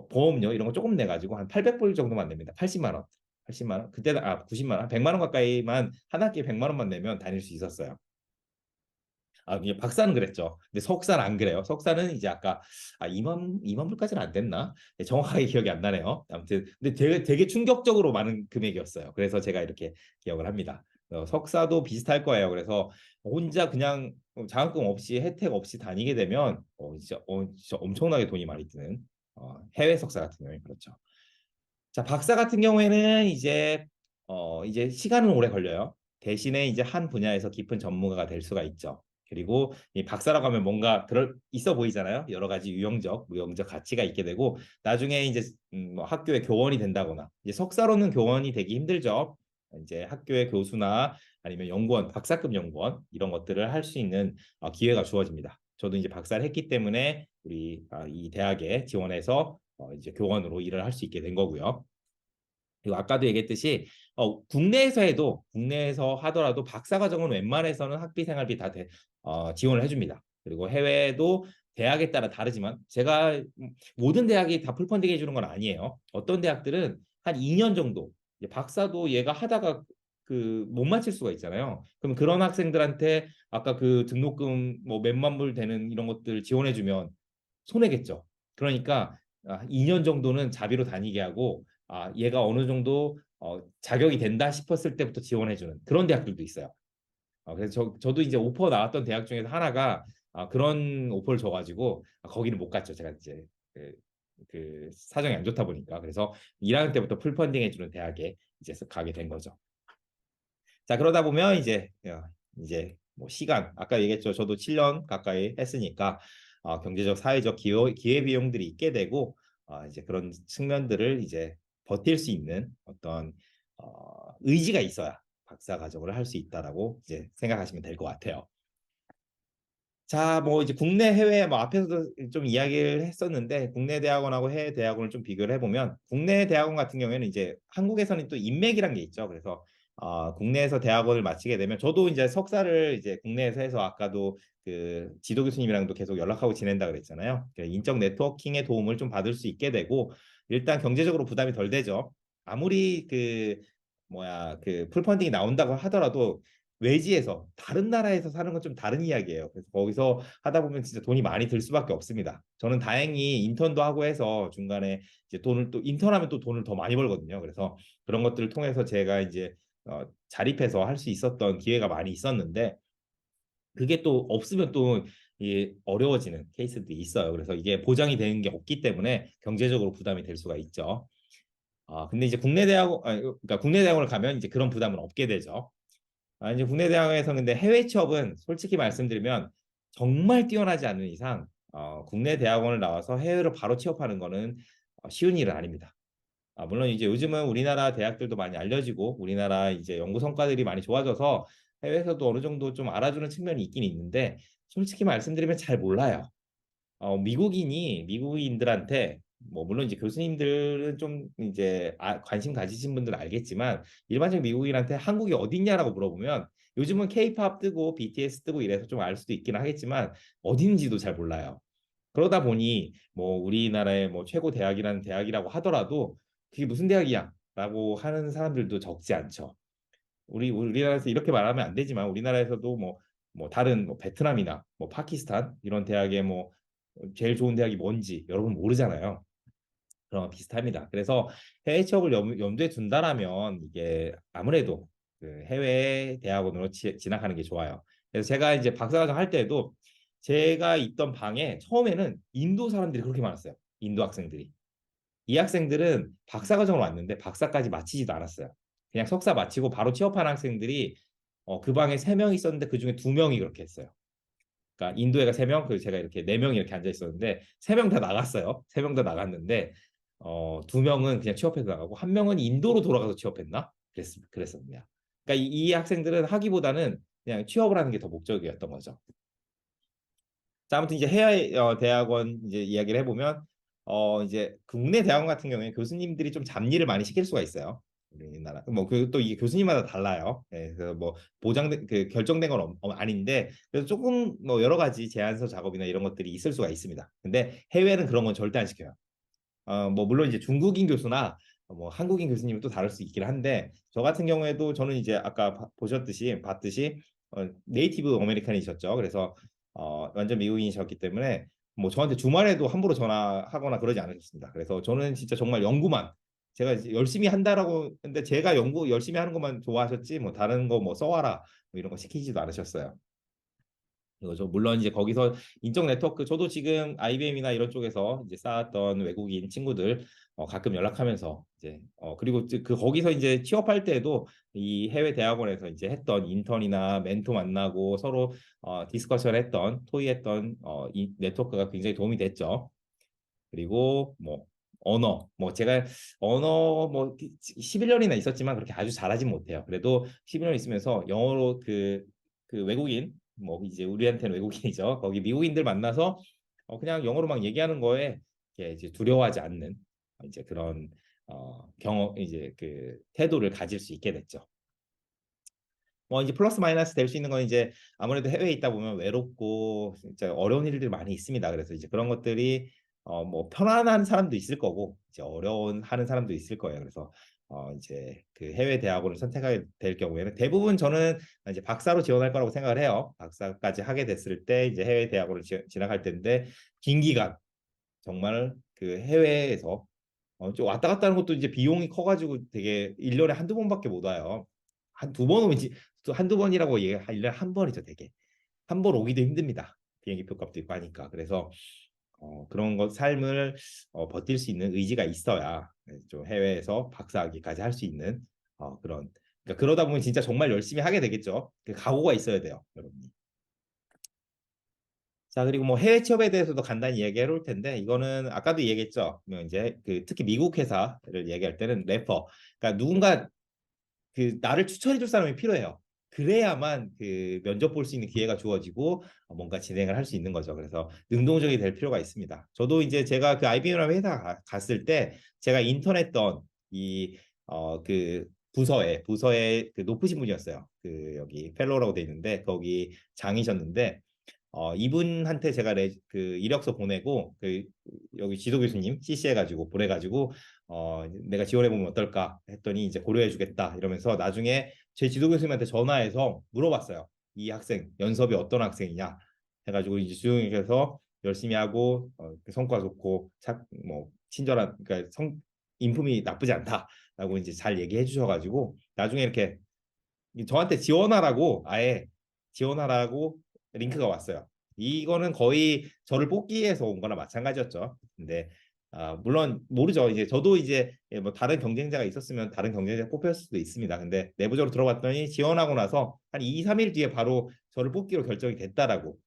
보험료 이런 거 조금 내 가지고 한 800불 정도만 냅니다. 80만 원. 80만 원? 그때는 90만 원, 100만 원 가까이만 한 학기에 100만 원만 내면 다닐 수 있었어요. 이게 박사는 그랬죠. 근데 석사는 안 그래요. 석사는 이제 아까 2만 불까지는 안 됐나? 네, 정확하게 기억이 안 나네요. 아무튼 근데 되게 충격적으로 많은 금액이었어요. 그래서 제가 이렇게 기억을 합니다. 석사도 비슷할 거예요. 그래서 혼자 그냥 장학금 없이 혜택 없이 다니게 되면 진짜 엄청나게 돈이 많이 드는 해외 석사 같은 경우에 그렇죠. 자, 박사 같은 경우에는 이제 시간은 오래 걸려요. 대신에 이제 한 분야에서 깊은 전문가가 될 수가 있죠. 그리고 이 박사라고 하면 뭔가 있어 보이잖아요. 여러 가지 유형적, 무형적 가치가 있게 되고 나중에 이제 뭐 학교의 교원이 된다거나 이제 석사로는 교원이 되기 힘들죠. 이제 학교의 교수나 아니면 연구원, 박사급 연구원 이런 것들을 할 수 있는 기회가 주어집니다. 저도 이제 박사를 했기 때문에 우리 이 대학에 지원해서 이제 교원으로 일을 할 수 있게 된 거고요. 그리고 아까도 얘기했듯이 국내에서 하더라도 박사과정은 웬만해서는 학비 생활비 다 지원을 해줍니다. 그리고 해외도 대학에 따라 다르지만 제가 모든 대학이 다 풀펀딩 해주는 건 아니에요. 어떤 대학들은 한 2년 정도 박사도 얘가 하다가 그 못 마칠 수가 있잖아요. 그럼 그런 학생들한테 아까 그 등록금 뭐 몇만 불 되는 이런 것들 지원해주면 손해겠죠. 그러니까 2년 정도는 자비로 다니게 하고 얘가 어느 정도 자격이 된다 싶었을 때부터 지원해주는 그런 대학들도 있어요. 그래서 저도 이제 오퍼 나왔던 대학 중에서 하나가 그런 오퍼를 줘가지고 거기는 못 갔죠. 제가 이제 그 그 사정이 안 좋다 보니까 그래서 1학년 때부터 풀 펀딩 해주는 대학에 이제 가게 된 거죠. 자, 그러다 보면 이제 뭐 시간 아까 얘기했죠. 저도 7년 가까이 했으니까 경제적 사회적 기회 비용들이 있게 되고 이제 그런 측면들을 이제 버틸 수 있는 어떤 의지가 있어야 박사 과정을 할 수 있다라고 이제 생각하시면 될 것 같아요. 자, 뭐 이제 국내 해외 뭐 앞에서도 좀 이야기를 했었는데 국내 대학원하고 해외 대학원을 좀 비교를 해보면 국내 대학원 같은 경우에는 이제 한국에서는 또 인맥이란 게 있죠. 그래서 국내에서 대학원을 마치게 되면 저도 이제 석사를 이제 국내에서 해서 아까도 그 지도 교수님이랑도 계속 연락하고 지낸다 그랬잖아요. 인적 네트워킹의 도움을 좀 받을 수 있게 되고 일단 경제적으로 부담이 덜 되죠. 아무리 그 뭐야 그 풀펀딩이 나온다고 하더라도 외지에서 다른 나라에서 사는 건 좀 다른 이야기예요. 그래서 거기서 하다 보면 진짜 돈이 많이 들 수밖에 없습니다. 저는 다행히 인턴도 하고 해서 중간에 이제 돈을 또 인턴하면 또 돈을 더 많이 벌거든요. 그래서 그런 것들을 통해서 제가 이제 자립해서 할 수 있었던 기회가 많이 있었는데 그게 또 없으면 또 어려워지는 케이스들이 있어요. 그래서 이게 보장이 되는 게 없기 때문에 경제적으로 부담이 될 수가 있죠. 근데 이제 국내 대학원, 그러니까 국내 대학원을 가면 이제 그런 부담은 없게 되죠. 이제 국내 대학에서 근데 해외 취업은 솔직히 말씀드리면 정말 뛰어나지 않는 이상 국내 대학원을 나와서 해외로 바로 취업하는 거는 쉬운 일은 아닙니다. 물론 이제 요즘은 우리나라 대학들도 많이 알려지고 우리나라 이제 연구 성과들이 많이 좋아져서 해외에서도 어느 정도 좀 알아주는 측면이 있긴 있는데 솔직히 말씀드리면 잘 몰라요. 미국인들한테 뭐 물론 이제 교수님들은 좀 이제 관심 가지신 분들은 알겠지만 일반적인 미국인한테 한국이 어딨냐라고 물어보면 요즘은 K-팝 뜨고 BTS 뜨고 이래서 좀 알 수도 있긴 하겠지만 어딘지도 잘 몰라요. 그러다 보니 뭐 우리나라의 뭐 최고 대학이라는 대학이라고 하더라도 그게 무슨 대학이야? 라고 하는 사람들도 적지 않죠. 우리나라에서 이렇게 말하면 안 되지만 우리나라에서도 뭐 다른 뭐 베트남이나 뭐 파키스탄 이런 대학의 뭐 제일 좋은 대학이 뭔지 여러분 모르잖아요. 그런 거 비슷합니다. 그래서 해외 취업을 염두에 둔다라면 이게 아무래도 그 해외 대학원으로 진학하는 게 좋아요. 그래서 제가 이제 박사과정 할 때도 제가 있던 방에 처음에는 인도 사람들이 그렇게 많았어요. 인도 학생들이. 이 학생들은 박사과정을 왔는데 박사까지 마치지도 않았어요. 그냥 석사 마치고 바로 취업한 학생들이 그 방에 3명 있었는데 그중에 2명이 그렇게 했어요. 그러니까 인도 애가 3명, 그리고 제가 이렇게 4명이 이렇게 앉아 있었는데 3명 다 나갔어요. 3명 다 나갔는데 2명은 그냥 취업해서 나가고 1명은 인도로 돌아가서 취업했나? 그랬습니다. 그러니까 이 학생들은 하기보다는 그냥 취업을 하는 게 더 목적이었던 거죠. 자, 아무튼 이제 해외 대학원 이제 이야기를 해보면 이제 국내 대학원 같은 경우에 교수님들이 좀 잡일을 많이 시킬 수가 있어요. 우리나라 뭐또 이게 교수님마다 달라요. 예, 그래서 뭐 보장된 그 결정된 건 아닌데 그래서 조금 뭐 여러 가지 제안서 작업이나 이런 것들이 있을 수가 있습니다. 근데 해외는 그런 건 절대 안 시켜요. 뭐 물론 이제 중국인 교수나 뭐 한국인 교수님은 또 다를 수 있긴 한데 저 같은 경우에도 저는 이제 아까 봤듯이 네이티브 아메리칸이셨죠. 그래서 완전 미국인이셨기 때문에 뭐 저한테 주말에도 함부로 전화하거나 그러지 않으셨습니다. 그래서 저는 진짜 정말 연구만 제가 이제 열심히 한다라고 근데 제가 연구 열심히 하는 것만 좋아하셨지 뭐 다른 거 뭐 써와라 뭐 이런 거 시키지도 않으셨어요. 이거죠. 물론 이제 거기서 인적 네트워크 저도 지금 IBM이나 이런 쪽에서 이제 쌓았던 외국인 친구들 가끔 연락하면서 이제 그리고 그 거기서 이제 취업할 때도 이 해외 대학원에서 이제 했던 인턴이나 멘토 만나고 서로 디스커션 했던 토의했던 이 네트워크가 굉장히 도움이 됐죠. 그리고 뭐 언어 뭐 제가 언어 뭐 11년이나 있었지만 그렇게 아주 잘하진 못해요. 그래도 11년 있으면서 영어로 그 외국인 뭐 이제 우리한테는 외국인이죠. 거기 미국인들 만나서 그냥 영어로 막 얘기하는 거에 이제 두려워하지 않는 이제 그런 경험 이제 그 태도를 가질 수 있게 됐죠. 뭐 이제 플러스 마이너스 될 수 있는 건 이제 아무래도 해외에 있다 보면 외롭고 진짜 어려운 일들이 많이 있습니다. 그래서 이제 그런 것들이 뭐 편안한 사람도 있을 거고 이제 어려운 하는 사람도 있을 거예요. 그래서 이제 그 해외 대학원을 선택하게 될 경우에는 대부분 저는 이제 박사로 지원할 거라고 생각을 해요. 박사까지 하게 됐을 때 이제 해외 대학원을 진학할 텐데 긴 기간 정말 그 해외에서 좀 왔다 갔다 하는 것도 이제 비용이 커가지고 되게 1년에 한두 번밖에 못 와요. 한 두 번 오면 또 한두 번이라고 얘기 1년에 한 번이죠, 되게. 한 번 오기도 힘듭니다. 비행기 표 값도 있고 하니까. 그래서 그런 것 삶을 버틸 수 있는 의지가 있어야 좀 해외에서 박사학위까지 할 수 있는 그런 그러니까 그러다 보면 진짜 정말 열심히 하게 되겠죠. 그 각오가 있어야 돼요, 여러분이. 자, 그리고 뭐 해외 취업에 대해서도 간단히 얘기해 볼 텐데 이거는 아까도 얘기했죠. 뭐 이제 그 특히 미국 회사를 얘기할 때는 레퍼. 그러니까 누군가 그 나를 추천해 줄 사람이 필요해요. 그래야만 그 면접 볼 수 있는 기회가 주어지고 뭔가 진행을 할 수 있는 거죠. 그래서 능동적이 될 필요가 있습니다. 저도 이제 제가 그 IBM이라는 회사 갔을 때 제가 인턴했던 이 그 부서에 그 높으신 분이었어요. 그 여기 펠로우라고 돼 있는데 거기 장이셨는데 이분한테 제가 그 이력서 보내고 그 여기 지도 교수님 CC 해가지고 보내가지고 내가 지원해보면 어떨까 했더니 이제 고려해주겠다 이러면서 나중에 제 지도 교수님한테 전화해서 물어봤어요. 이 학생 연습이 어떤 학생이냐 해가지고 이제 주영이께서 열심히 하고 그 성과 좋고 뭐 친절한 그러니까 인품이 나쁘지 않다라고 이제 잘 얘기해 주셔가지고 나중에 이렇게 저한테 지원하라고 아예 지원하라고 링크가 왔어요. 이거는 거의 저를 뽑기 위해서 온 거나 마찬가지였죠. 근데 물론 모르죠. 이제 저도 이제 뭐 다른 경쟁자가 있었으면 다른 경쟁자 뽑혔을 수도 있습니다. 근데 내부적으로 들어봤더니 지원하고 나서 한 2, 3일 뒤에 바로 저를 뽑기로 결정이 됐다라고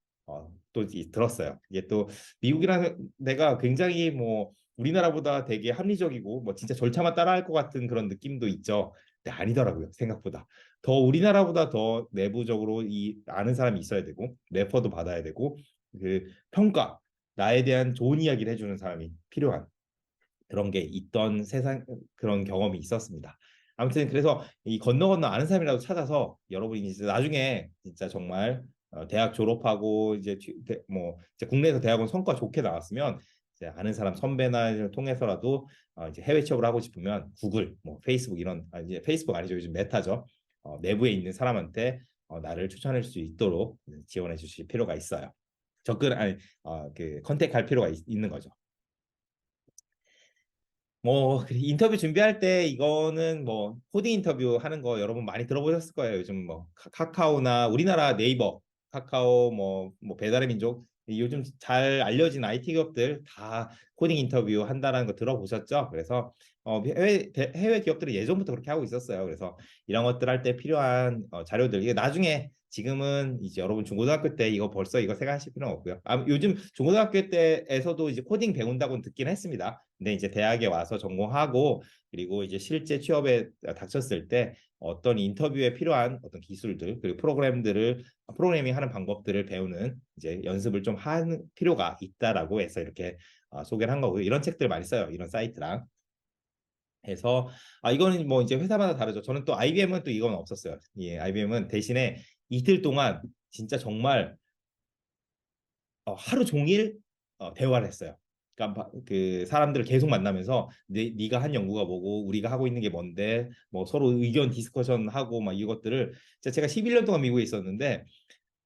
또 들었어요. 이게 또 미국이라는 데가 굉장히 뭐 우리나라보다 되게 합리적이고 뭐 진짜 절차만 따라할 것 같은 그런 느낌도 있죠. 근데 아니더라고요. 생각보다. 더 우리나라보다 더 내부적으로 이 아는 사람이 있어야 되고 레퍼도 받아야 되고 그 평가 나에 대한 좋은 이야기를 해주는 사람이 필요한 그런 게 있던 세상 그런 경험이 있었습니다. 아무튼 그래서 이 건너 건너 아는 사람이라도 찾아서 여러분이 이제 나중에 진짜 정말 대학 졸업하고 이제 뭐 이제 국내에서 대학원 성과 좋게 나왔으면 이제 아는 사람 선배나 통해서라도 이제 해외 취업을 하고 싶으면 구글, 뭐 페이스북 이런 이제 페이스북 아니죠 요즘 메타죠. 내부에 있는 사람한테 나를 추천할 수 있도록 지원해 주실 필요가 있어요. 접근 아니 그 컨택할 필요가 있는 거죠. 뭐 인터뷰 준비할 때 이거는 뭐 코딩 인터뷰 하는 거 여러분 많이 들어보셨을 거예요. 요즘 뭐 카카오나 우리나라 네이버, 카카오 뭐 배달의 민족 요즘 잘 알려진 IT 기업들 다 코딩 인터뷰 한다는 거 들어보셨죠? 그래서 해외 기업들은 예전부터 그렇게 하고 있었어요. 그래서 이런 것들 할 때 필요한 자료들 이게 나중에 지금은 이제 여러분 중고등학교 때 이거 벌써 이거 생각하실 필요는 없고요. 요즘 중고등학교 때에서도 이제 코딩 배운다고 듣긴 했습니다. 근데 이제 대학에 와서 전공하고 그리고 이제 실제 취업에 닥쳤을 때 어떤 인터뷰에 필요한 어떤 기술들 그리고 프로그래밍 하는 방법들을 배우는 이제 연습을 좀 하는 필요가 있다라고 해서 이렇게 소개를 한 거고요. 이런 책들 많이 써요. 이런 사이트랑 해서 이거는 뭐 이제 회사마다 다르죠. 저는 또 IBM은 또 이건 없었어요. 예, IBM은 대신에 이틀 동안 진짜 정말 하루 종일 대화를 했어요. 그러니까 그 사람들을 계속 만나면서 네가 한 연구가 뭐고 우리가 하고 있는 게 뭔데 뭐 서로 의견 디스커션 하고 막 이것들을 제가 11년 동안 미국에 있었는데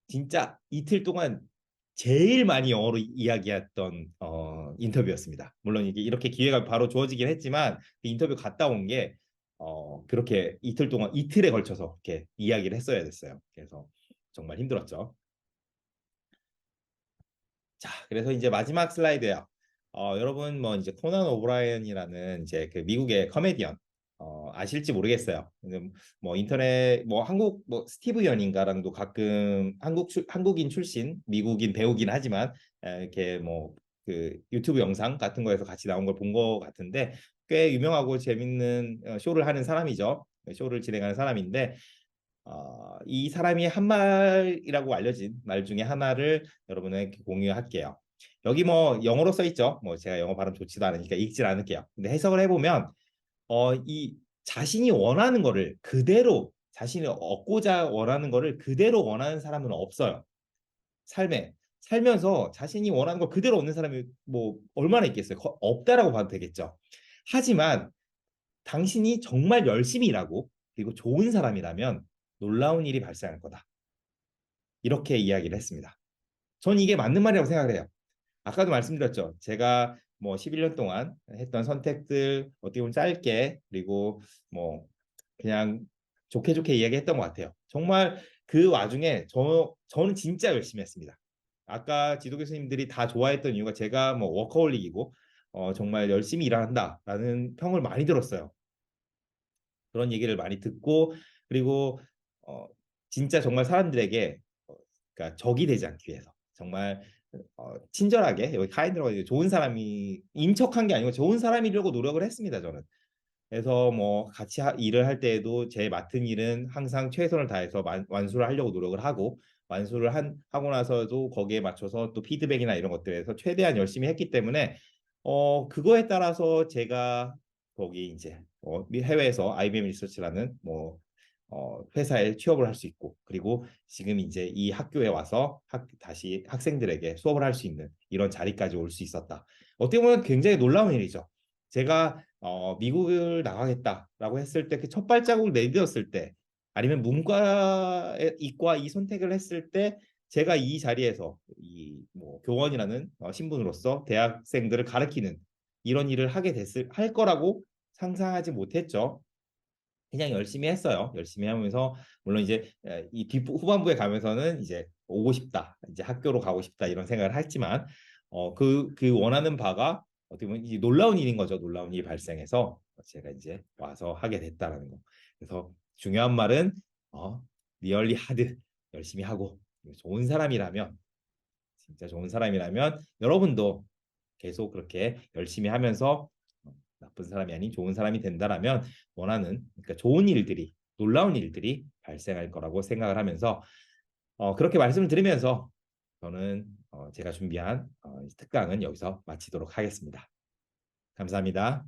진짜 이틀 동안 제일 많이 영어로 이야기했던 인터뷰였습니다. 물론 이게 이렇게 기회가 바로 주어지긴 했지만 그 인터뷰 갔다 온 게 그렇게 이틀 동안 이틀에 걸쳐서 이렇게 이야기를 했어야 됐어요. 그래서 정말 힘들었죠. 자, 그래서 이제 마지막 슬라이드예요. 여러분 뭐 이제 코난 오브라이언이라는 이제 그 미국의 코미디언 아실지 모르겠어요. 근데 뭐 인터넷 뭐 한국 뭐 스티브 연인가랑도 가끔 한국인 출신 미국인 배우긴 하지만 이렇게 뭐 그 유튜브 영상 같은 거에서 같이 나온 걸 본 것 같은데 꽤 유명하고 재밌는 쇼를 하는 사람이죠. 쇼를 진행하는 사람인데 이 사람이 한 말이라고 알려진 말 중에 하나를 여러분에게 공유할게요. 여기 뭐 영어로 써 있죠. 뭐 제가 영어 발음 좋지도 않으니까 읽질 않을게요. 근데 해석을 해보면 이 자신이 원하는 거를 그대로 자신이 얻고자 원하는 거를 그대로 원하는 사람은 없어요. 삶에 살면서 자신이 원하는 걸 그대로 얻는 사람이 뭐 얼마나 있겠어요? 없다라고 봐도 되겠죠. 하지만 당신이 정말 열심히 일하고 그리고 좋은 사람이라면 놀라운 일이 발생할 거다. 이렇게 이야기를 했습니다. 전 이게 맞는 말이라고 생각을 해요. 아까도 말씀드렸죠. 제가 뭐 11년 동안 했던 선택들 어떻게 보면 짧게 그리고 뭐 그냥 좋게 좋게 이야기했던 것 같아요. 정말 그 와중에 저는 진짜 열심히 했습니다. 아까 지도 교수님들이 다 좋아했던 이유가 제가 뭐 워커홀릭이고 정말 열심히 일한다라는 평을 많이 들었어요. 그런 얘기를 많이 듣고 그리고 어, 진짜 정말 사람들에게 그러니까 적이 되지 않기 위해서 정말 친절하게 여기 카인드라고 해서 좋은 사람이 인척한 게 아니고 좋은 사람이려고 노력을 했습니다. 저는. 그래서 뭐 같이 일을 할 때에도 제 맡은 일은 항상 최선을 다해서 완수를 하려고 노력을 하고 완수를 하고 나서도 거기에 맞춰서 또 피드백이나 이런 것들에서 최대한 열심히 했기 때문에 그거에 따라서 제가 거기 이제 해외에서 IBM 리서치라는 뭐 회사에 취업을 할 수 있고 그리고 지금 이제 이 학교에 와서 다시 학생들에게 수업을 할 수 있는 이런 자리까지 올 수 있었다. 어떻게 보면 굉장히 놀라운 일이죠. 제가 미국을 나가겠다라고 했을 때 그 첫 발자국을 내디뎠을 때 아니면 문과 이과 이 선택을 했을 때 제가 이 자리에서 이 뭐 교원이라는 신분으로서 대학생들을 가르치는 이런 일을 할 거라고 상상하지 못했죠. 그냥 열심히 했어요. 열심히 하면서 물론 이제 이 후반부에 가면서는 이제 오고 싶다, 이제 학교로 가고 싶다 이런 생각을 했지만 그 원하는 바가 어떻게 보면 이 놀라운 일인 거죠. 놀라운 일이 발생해서 제가 이제 와서 하게 됐다라는 거. 그래서 중요한 말은 리얼리 하드 열심히 하고 좋은 사람이라면 진짜 좋은 사람이라면 여러분도 계속 그렇게 열심히 하면서 나쁜 사람이 아닌 좋은 사람이 된다라면 원하는 그러니까 좋은 일들이 놀라운 일들이 발생할 거라고 생각을 하면서 그렇게 말씀을 드리면서 저는 제가 준비한 특강은 여기서 마치도록 하겠습니다. 감사합니다.